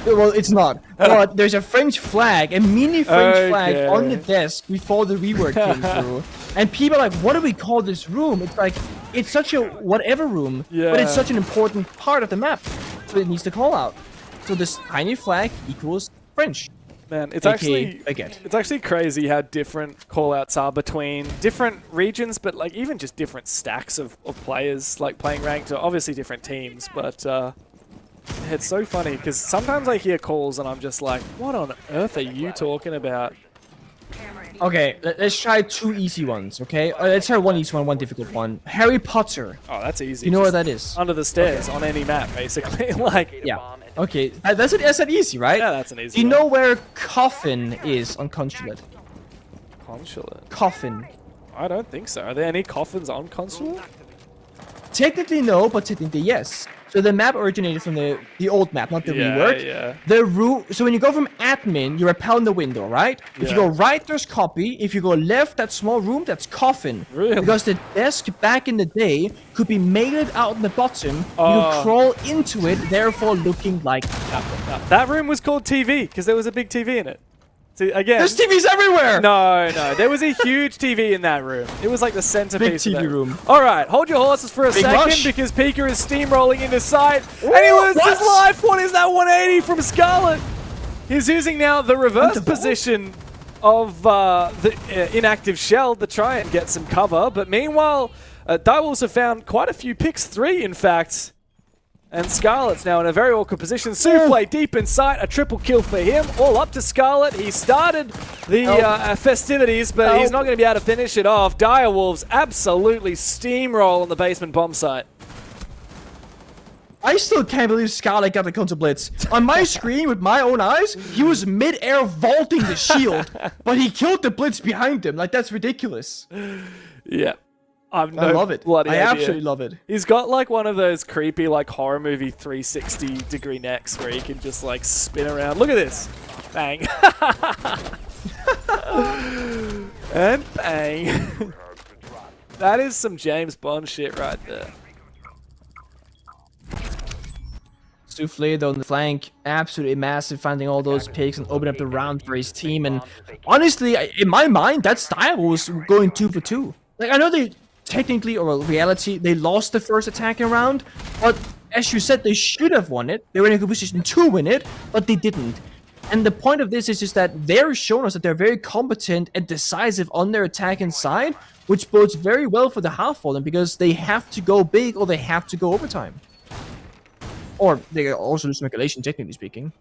Well, it's not. But there's a French flag, a mini French flag on the desk before the rework came through. And people are like, what do we call this room? It's like, it's such a whatever room, but it's such an important part of the map. So it needs to call out. So this tiny flag equals French. Man, it's actually crazy how different callouts are between different regions, but like even just different stacks of players like playing ranked, obviously different teams, but it's so funny because sometimes I hear calls and I'm just like, what on earth are you talking about? Okay, let's try 2 easy ones, okay? Let's try 1 easy one, 1 difficult one. Harry Potter. Oh, that's easy. You know Just where that is? Under the stairs on any map, basically. Like, Yeah. Okay, that's an easy, right? Yeah, that's an easy Do you one. know where Coffin is on Consulate? Consulate? Coffin. I don't think so. Are there any coffins on Consulate? Technically no, but technically yes. So the map originated from the old map, not the reworked. Yeah. The route. So when you go from admin, you repel in the window, right? If you Yeah. go right, there's copy. If you go left, that small room, that's coffin. Really? Because the desk back in the day could be mailed out in the bottom. You Oh. crawl into it, therefore looking like. That room was called TV because there was a big TV in it. See, again, There's TVs everywhere. No, there was a huge TV in that room. It was like the centerpiece. Big of TV that room. All right, hold your horses for a Big second rush. because Pika is steamrolling into sight, and he loses his life. What is that 180 from Scarlet? He's using now the reverse position of the inactive shell to try and get some cover. But meanwhile, Direwolves have found quite a few picks, 3 in fact. And Scarlet's now in a very awkward position. Souffle deep in sight, a triple kill for him. All up to Scarlet. He started the festivities, but he's not going to be able to finish it off. Direwolves absolutely steamroll on the basement bomb site. I still can't believe Scarlet got the counter blitz. On my screen with my own eyes, he was mid-air vaulting the shield, but he killed the blitz behind him. Like, that's ridiculous. Yeah. I love it. I absolutely love it. He's got like one of those creepy like horror movie 360 degree necks where he can just like spin around. Look at this. Bang. And bang. That is some James Bond shit right there. Souffle though on the flank, absolutely massive, finding all those picks and opening up the round for his team. And honestly, in my mind, that style was going 2 for 2. Like, I know they technically, or reality, they lost the first attacking round, but as you said, they should have won it. They were in a good position to win it, but they didn't. And the point of this is just that they're showing us that they're very competent and decisive on their attacking side, which bodes very well for the half for them because they have to go big or they have to go overtime. Or they also lose regulation, technically speaking.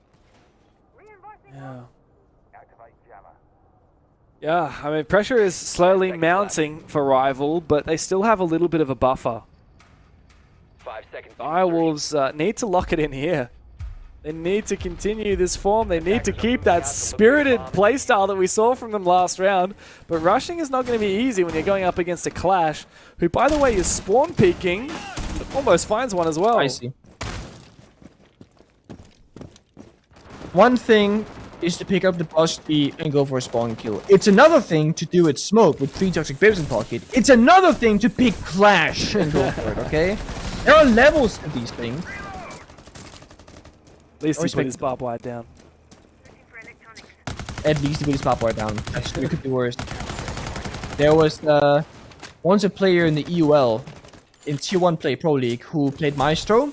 Yeah, I mean, pressure is slowly mounting for Rival, but they still have a little bit of a buffer. Direwolves need to lock it in here. They need to continue this form. They need to keep that spirited playstyle that we saw from them last round. But rushing is not going to be easy when you're going up against a Clash, who, by the way, is spawn peeking. Almost finds one as well. I see. One thing is to pick up the boss speed and go for a spawn kill. It's another thing to do it smoke with 3 toxic babes in pocket. It's another thing to pick Clash and go for it, okay? There are levels to these things. At least he put his barbed wire down. At least he put his barbed wire down. Actually, it could be worse. There was once a player in the EUL, in Tier 1 Play Pro League, who played Maestro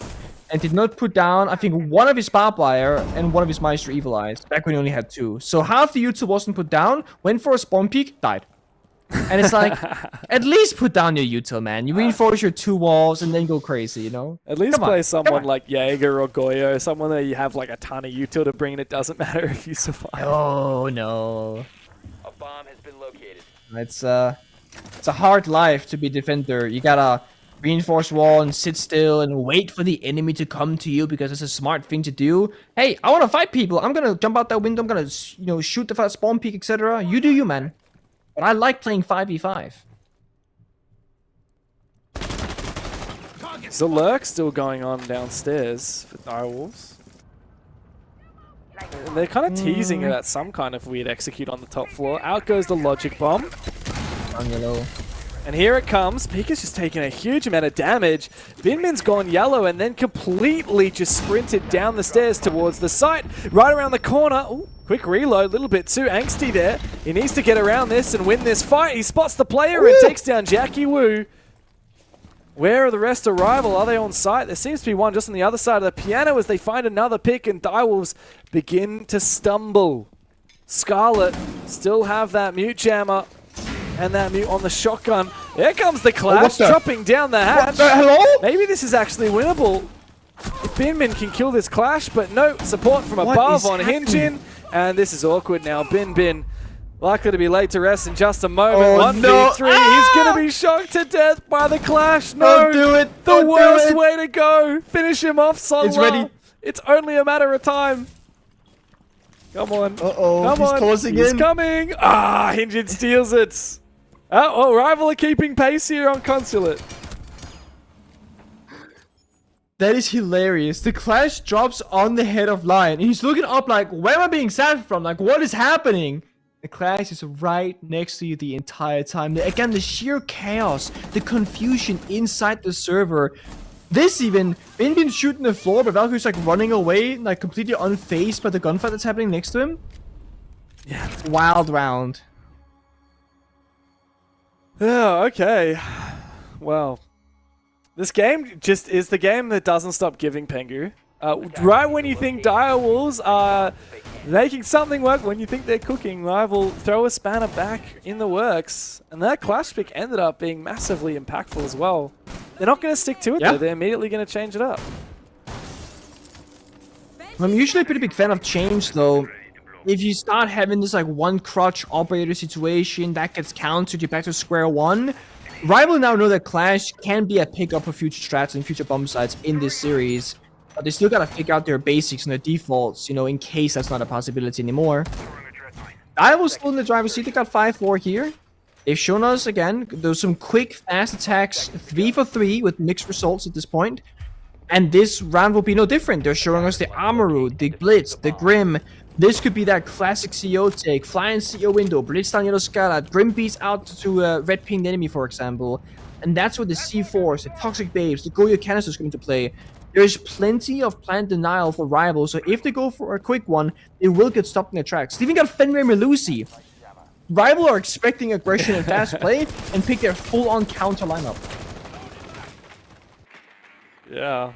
and did not put down, I think, one of his barbed wire and one of his Maestro Evil Eyes, back when he only had 2. So half the util wasn't put down, went for a spawn peek, died. And it's like, at least put down your util, man. You reinforce your 2 walls and then go crazy, you know? At least Come on, play come someone on. like Jaeger or Goyo, someone that you have like a ton of util to bring, and it doesn't matter if you survive. Oh, no. A bomb has been located. It's a hard life to be defender. You gotta reinforce wall and sit still and wait for the enemy to come to you because it's a smart thing to do. Hey, I want to fight people. I'm gonna jump out that window. I'm gonna, shoot the first spawn peek, etc. You do you, man. But I like playing 5v5. The lurk still going on downstairs for Direwolves. And they're kind of teasing about some kind of weird execute on the top floor. Out goes the logic bomb. On yellow. And here it comes. Pika's just taking a huge amount of damage. Binmin's gone yellow and then completely just sprinted down the stairs towards the site. Right around the corner. Ooh, quick reload. A little bit too angsty there. He needs to get around this and win this fight. He spots the player and takes down Jackie Wu. Where are the rest of Rival? Are they on site? There seems to be one just on the other side of the piano as they find another pick and Direwolves begin to stumble. Scarlet still have that mute jammer. And that mute on the shotgun. Here comes the Clash, chopping down the hatch. Hello? Maybe this is actually winnable. If Binmin can kill this Clash, but no support from above on Hinjin. And this is awkward now. Binbin Likely to be laid to rest in just a moment. Oh, 1v3. no. He's going to be shocked to death by the clash. No. Don't do it. The Don't do worst it. way to go. Finish him off, Songla. It's ready. It's only a matter of time. Come on. Uh-oh. Come He's on. closing He's in. coming. Ah, Hinjin steals it. Oh, Rival are keeping pace here on Consulate. That is hilarious. The Clash drops on the head of Lion. And he's looking up like, where am I being saved from? Like, what is happening? The Clash is right next to you the entire time. Again, the sheer chaos, the confusion inside the server. This even, Bin shooting the floor, but Valkyrie's like running away, like completely unfazed by the gunfight that's happening next to him. Yeah, wild round. Oh, okay. Well, this game just is the game that doesn't stop giving, Pengu. Right when you think Direwolves are making something work, when you think they're cooking, Rival throw a spanner back in the works. And that Clash pick ended up being massively impactful as well. They're not going to stick to it, though. They're immediately going to change it up. I'm usually a pretty big fan of change, though. If you start having this like one crutch operator situation that gets countered, you're back to square one. Rival now know that Clash can be a pickup for future strats and future bomb sites in this series. But they still gotta figure out their basics and their defaults, you know, in case that's not a possibility anymore. Rival's still in the driver's seat. They got 5-4 here. They've shown us, again, there's some quick, fast attacks, 3 for 3 with mixed results at this point. And this round will be no different. They're showing us the Amaru, the Blitz, the Grim. This could be that classic CEO take. Flying CEO window, Blitz down Yellow Scarlet, Grim beats out to red pinged enemy, for example. And that's where the C4s, the Toxic Babes, the Goyo Canisters come into play. There's plenty of plant denial for Rival, so if they go for a quick one, they will get stopped in their tracks. They even got Fenrir Melusi. Rival are expecting aggression and fast play and pick their full-on counter lineup. Yeah.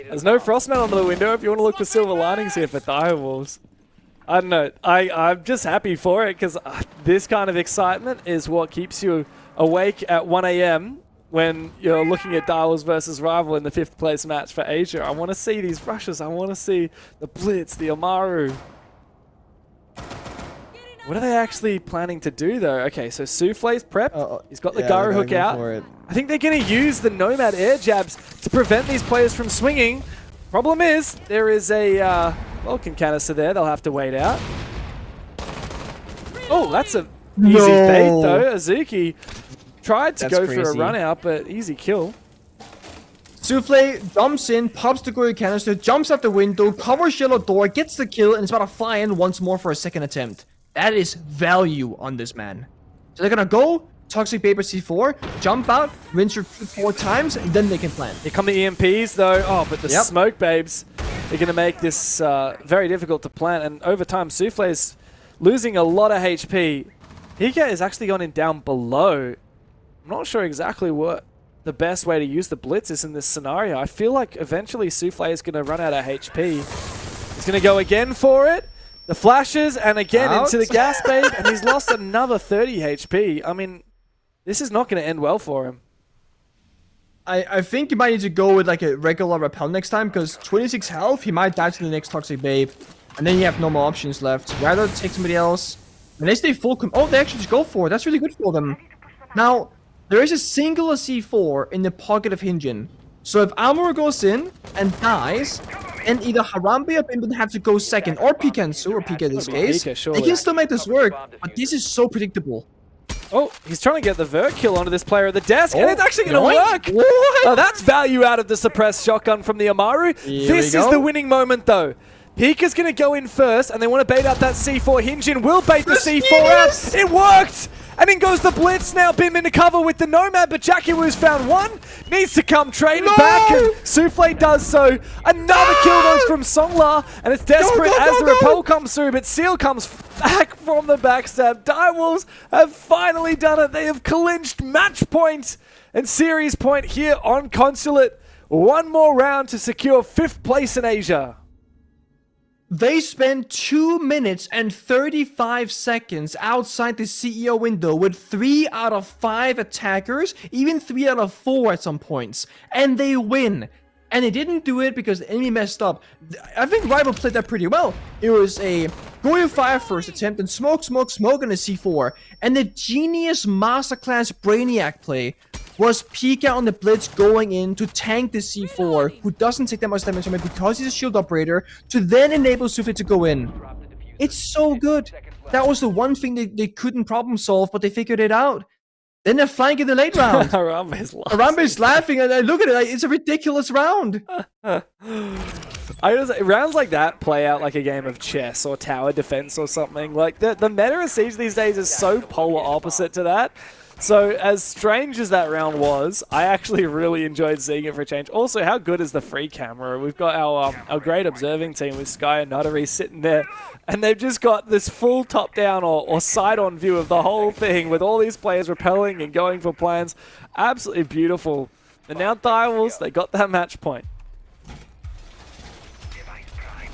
There's no Frostman under the window if you want to look for silver linings here for Direwolves. I don't know. I'm just happy for it because this kind of excitement is what keeps you awake at 1 a.m. when you're looking at Direwolves versus Rival in the 5th place match for Asia. I want to see these rushes. I want to see the Blitz, the Amaru. What are they actually planning to do, though? Okay, so Souffle's prepped. He's got the Garu hook out. I think they're going to use the Nomad air jabs to prevent these players from swinging. Problem is, there is a Vulcan canister there. They'll have to wait out. Oh, that's a easy bait, though. Azuki tried to go for a run out, but easy kill. Souffle jumps in, pops the Goyo Canister, jumps out the window, covers yellow door, gets the kill, and is about to fly in once more for a second attempt. That is value on this man. So they're gonna go, Toxic Paper C4, jump out, rinse repeat 4 times, and then they can plant. Here come the EMPs though. Oh, but the Smoke Babes are gonna make this very difficult to plant. And over time, Souffle is losing a lot of HP. Hika is actually going down below. I'm not sure exactly what the best way to use the Blitz is in this scenario. I feel like eventually Souffle is gonna run out of HP. He's gonna go again for it. The flashes, and again into the gas babe, and he's lost another 30 HP. I mean, this is not going to end well for him. I think you might need to go with like a regular repel next time, because 26 health, he might die to the next Toxic Babe. And then you have no more options left. Rather take somebody else. And they stay full oh, they actually just go for it. That's really good for them. Now, there is a singular C4 in the pocket of Hinjin. So if Amuro goes in and dies, and either Harambe or Bimbin have to go second, or Pikansu, or Pika in this case, they can still make this work, but this is so predictable. Oh, he's trying to get the Vert kill onto this player at the desk, and it's actually going to work! What? Oh, that's value out of the suppressed shotgun from the Amaru. This is the winning moment, though. Pika's going to go in first, and they want to bait out that C4. Hinjin will bait the C4 out. It worked! And in goes the Blitz now. Bim into cover with the Nomad, but Jackie Wu's found one. Needs to come trading back, and Souffle does so. Another kill goes from Songla, and it's desperate as the repel comes through, but Seal comes back from the backstab. Direwolves have finally done it. They have clinched match point and series point here on Consulate. One more round to secure 5th place in Asia. They spent 2 minutes and 35 seconds outside the CEO window with 3 out of 5 attackers, even 3 out of 4 at some points. And they win. And they didn't do it because the enemy messed up. I think Rival played that pretty well. It was a going fire first attempt and smoke on a C4. And the genius masterclass Brainiac play was Pika on the Blitz going in to tank the C4, who doesn't take that much damage from it because he's a shield operator, to then enable Sufi to go in. It's so good. That was the one thing they couldn't problem solve, but they figured it out. Then they're flying in the late round. Harambe's laughing, and I look at it, like, it's a ridiculous round. Rounds like that play out like a game of chess or tower defense or something. Like, the meta of Siege these days is so polar opposite to that. So, as strange as that round was, I actually really enjoyed seeing it for a change. Also, how good is the free camera? We've got our great observing team with Sky and Nuttery sitting there, and they've just got this full top-down or side-on view of the whole thing with all these players repelling and going for plans. Absolutely beautiful. And now Direwolves, they got that match point.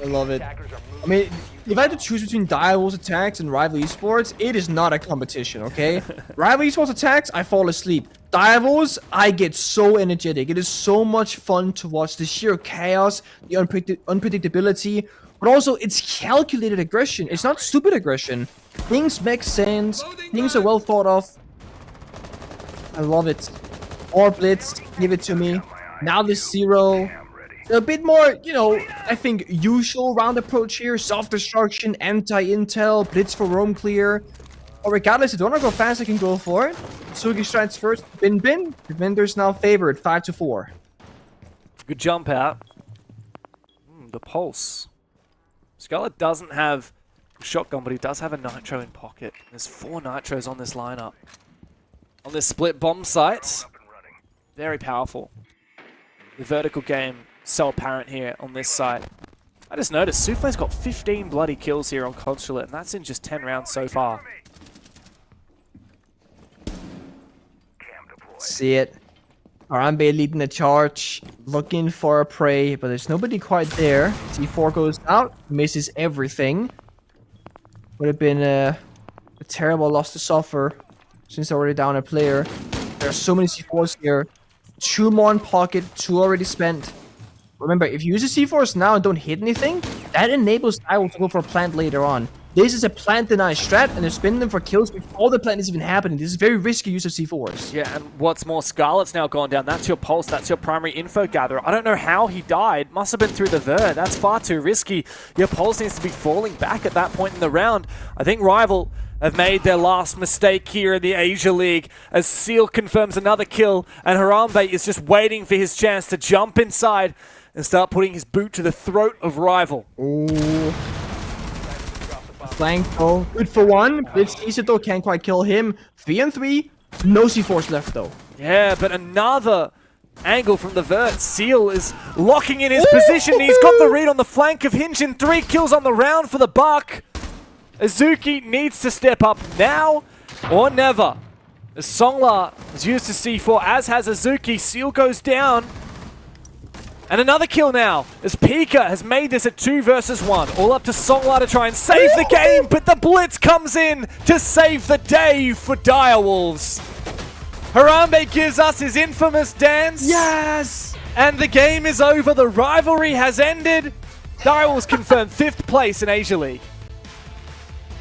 I love it. I mean, if I had to choose between Direwolves attacks and Rival Esports, it is not a competition, okay? Rival Esports attacks, I fall asleep. Direwolves, I get so energetic. It is so much fun to watch. The sheer chaos, the unpredictability, but also it's calculated aggression. It's not stupid aggression. Things make sense. Things are well thought of. I love it. Or Blitz, give it to me. Now the Zero. A bit more, you know, I think usual round approach here. Self-destruction, anti-intel, Blitz for roam clear. But regardless, if you want to go fast, I can go for it. Sugi strikes first. Bin. Defender's now favored, 5-4. Good jump out. The pulse. Scarlet doesn't have a shotgun, but he does have a nitro in pocket. There's 4 nitros on this lineup. On this split bomb site. Very powerful. The vertical game so apparent here on this side. I just noticed Souffle's got 15 bloody kills here on Consulate, and that's in just 10 rounds so far. See it. Harambe leading the charge, looking for a prey, but there's nobody quite there. C4 goes out, misses everything. Would have been a terrible loss to suffer since they're already down a player. There are so many C4s here. 2 more in pocket, 2 already spent. Remember, if you use a C4s now and don't hit anything, that enables Direwolves to go for a plant later on. This is a plant deny strat, and they're spinning them for kills before the plant is even happening. This is very risky use of C4s. Yeah, and what's more, Scarlet's now gone down. That's your pulse. That's your primary info gatherer. I don't know how he died. Must have been through the Vert. That's far too risky. Your pulse needs to be falling back at that point in the round. I think Rival have made their last mistake here in the Asia League as Seal confirms another kill, and Harambe is just waiting for his chance to jump inside and start putting his boot to the throat of Rival. Ooh. Flank though. Good for 1. Blitz Isidore can't quite kill him. 3-3. No C4s left though. Yeah, but another angle from the Vert. Seal is locking in his position. He's got the read on the flank of Hinjin. 3 kills on the round for the Buck. Azuki needs to step up now or never. As Songla has used his C4, as has Azuki. Seal goes down. And another kill now, as Pika has made this a 2 versus 1. All up to Songla to try and save the game, but the Blitz comes in to save the day for Direwolves. Harambe gives us his infamous dance. Yes! And the game is over. The rivalry has ended. Direwolves confirmed 5th place in Asia League.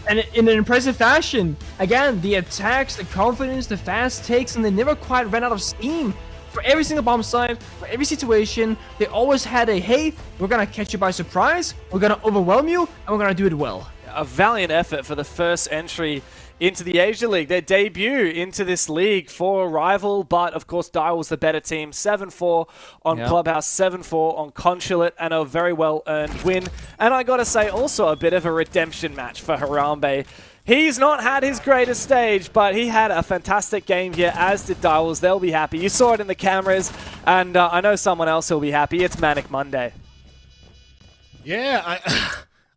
And in an impressive fashion. Again, the attacks, the confidence, the fast takes, and they never quite ran out of steam. For every single bomb site, for every situation, they always had a, hey, we're going to catch you by surprise, we're going to overwhelm you, and we're going to do it well. A valiant effort for the first entry into the Asia League. Their debut into this league for Rival, but of course Direwolves the better team. 7-4 on Clubhouse, 7-4 on Consulate, and a very well-earned win. And I gotta say, also a bit of a redemption match for Harambe. He's not had his greatest stage, but he had a fantastic game here, as did Direwolves. They'll be happy. You saw it in the cameras, and I know someone else will be happy. It's Manic Monday. Yeah,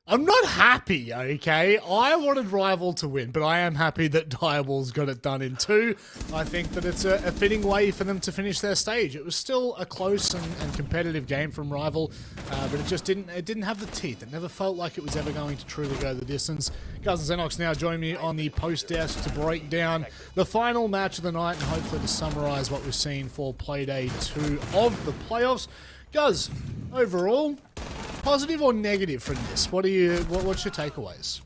I'm not happy, okay? I wanted Rival to win, but I am happy that Direwolves got it done in 2. I think that it's a fitting way for them to finish their stage. It was still a close and competitive game from Rival, but it just didn't have the teeth. It never felt like it was ever going to truly go the distance. Guz and Xenox now join me on the post desk to break down the final match of the night and hopefully to summarize what we've seen for Playday 2 of the playoffs. Guz, overall, positive or negative from this? What's your takeaways?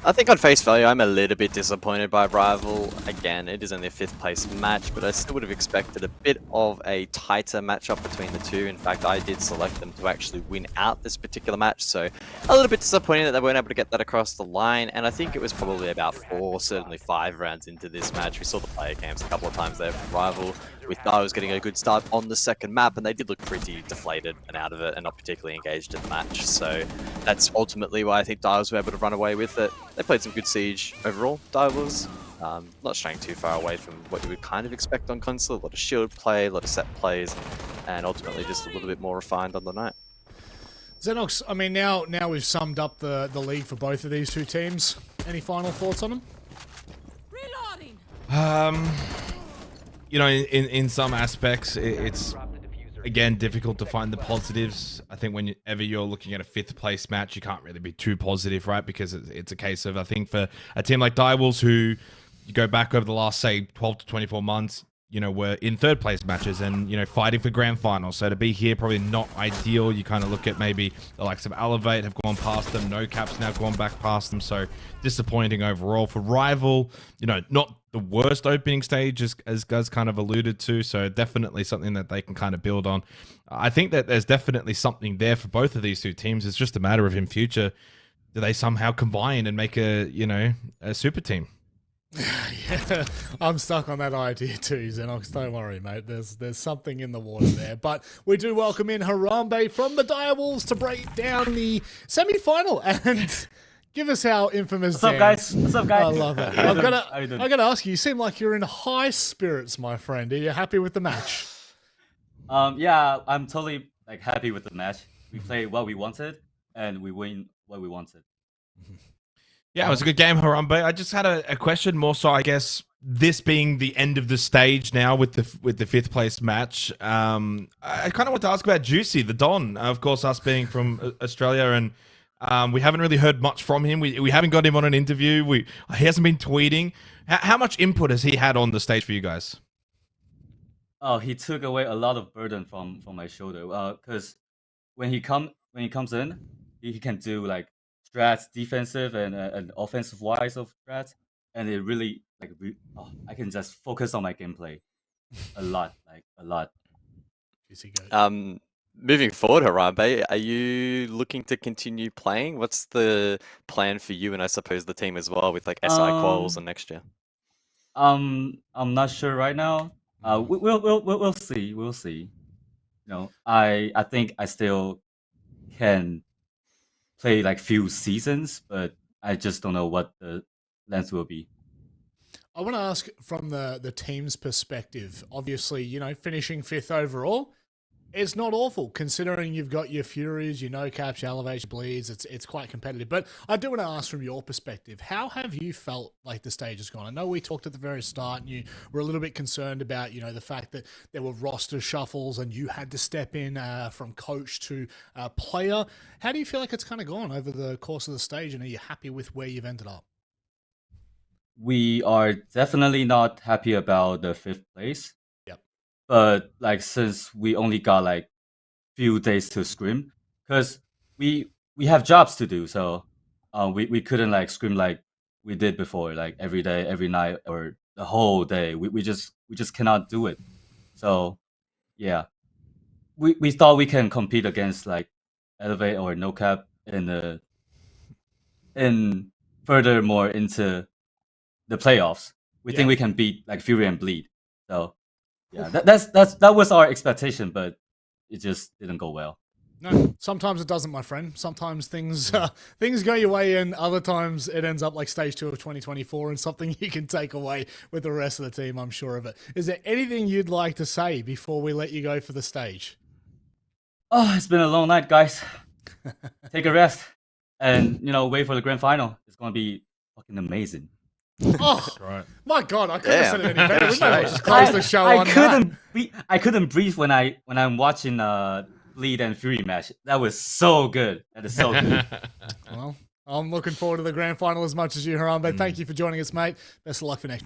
I think on face value, I'm a little bit disappointed by Rival. Again, it is only a 5th place match, but I still would have expected a bit of a tighter matchup between the two. In fact, I did select them to actually win out this particular match, so a little bit disappointed that they weren't able to get that across the line. And I think it was probably about 4, certainly 5 rounds into this match. We saw the player cams a couple of times there from Rival, with Dio getting a good start on the second map, and they did look pretty deflated and out of it and not particularly engaged in the match. So that's ultimately why I think Dials were able to run away with it. They played some good Siege overall, Dials. Not straying too far away from what you would kind of expect on console. A lot of shield play, a lot of set plays, and ultimately just a little bit more refined on the night. Xenox, I mean, now we've summed up the league for both of these two teams. Any final thoughts on them? You know, in some aspects, it's again difficult to find the positives. I think whenever you're looking at a 5th place match, you can't really be too positive, right? Because it's a case of, I think, for a team like Direwolves, who you go back over the last, say, 12 to 24 months, you know, were in 3rd place matches and, you know, fighting for grand finals. So to be here, probably not ideal. You kind of look at maybe the likes of Elevate have gone past them. No Cap's now gone back past them. So disappointing overall. For Rival, you know, not the worst opening stage, as Guz kind of alluded to. So definitely something that they can kind of build on. I think that there's definitely something there for both of these two teams. It's just a matter of in future, do they somehow combine and make a super team? Yeah, I'm stuck on that idea too, Xenox. Don't worry, mate. There's something in the water there. But we do welcome in Harambe from the Direwolves to break down the semi-final and give us our infamous What's up, dance. guys? What's up, guys? I love it. How I you doing? gotta ask you seem like you're in high spirits, my friend. Are you happy with the match? Yeah, I'm totally happy with the match. We played what we wanted, and we win what we wanted. Yeah, it was a good game, Harambe. I just had a question more so, I guess, this being the end of the stage now with the 5th place match. I kind of want to ask about Juicy, the Don. Of course, us being from Australia, and we haven't really heard much from him. We haven't got him on an interview. He hasn't been tweeting. How much input has he had on the stage for you guys? Oh, he took away a lot of burden from my shoulder. Because when he comes in, he can do strats, defensive and offensive wise of strats, and it really I can just focus on my gameplay a lot. Moving forward, Harambe, are you looking to continue playing? What's the plan for you and I suppose the team as well with SI quals and next year? I'm not sure right now. We'll see. We'll see. I think I still can play few seasons, but I just don't know what the length will be. I want to ask from the team's perspective. Obviously, finishing 5th overall, it's not awful considering you've got your Furies, your No Caps, your Elevation, Bleeds. It's quite competitive. But I do want to ask from your perspective, how have you felt like the stage has gone? I know we talked at the very start and you were a little bit concerned about, the fact that there were roster shuffles and you had to step in from coach to player. How do you feel like it's kind of gone over the course of the stage, and are you happy with where you've ended up? We are definitely not happy about the 5th place. But since we only got few days to scrim, because we have jobs to do, so we couldn't scrim like we did before, every day, every night, or the whole day. We just cannot do it. So yeah, we thought we can compete against Elevate or No Cap in furthermore into the playoffs. We think we can beat Fury and Bleed. So yeah, that was our expectation, but it just didn't go well. No, sometimes it doesn't, my friend. Sometimes things go your way, and other times it ends up like stage 2 of 2024 and something you can take away with the rest of the team, I'm sure of it. Is there anything you'd like to say before we let you go for the stage? Oh, it's been a long night, guys. take a rest, and wait for the grand final. It's gonna be fucking amazing. Oh, right. My God, I couldn't have said it any better. We might as well just I- close the show I on couldn't I couldn't breathe when I'm watching Bleed and Fury match. That was so good. That is so good. Well, I'm looking forward to the grand final as much as you, Harambe. Thank you for joining us, mate. Best of luck for next.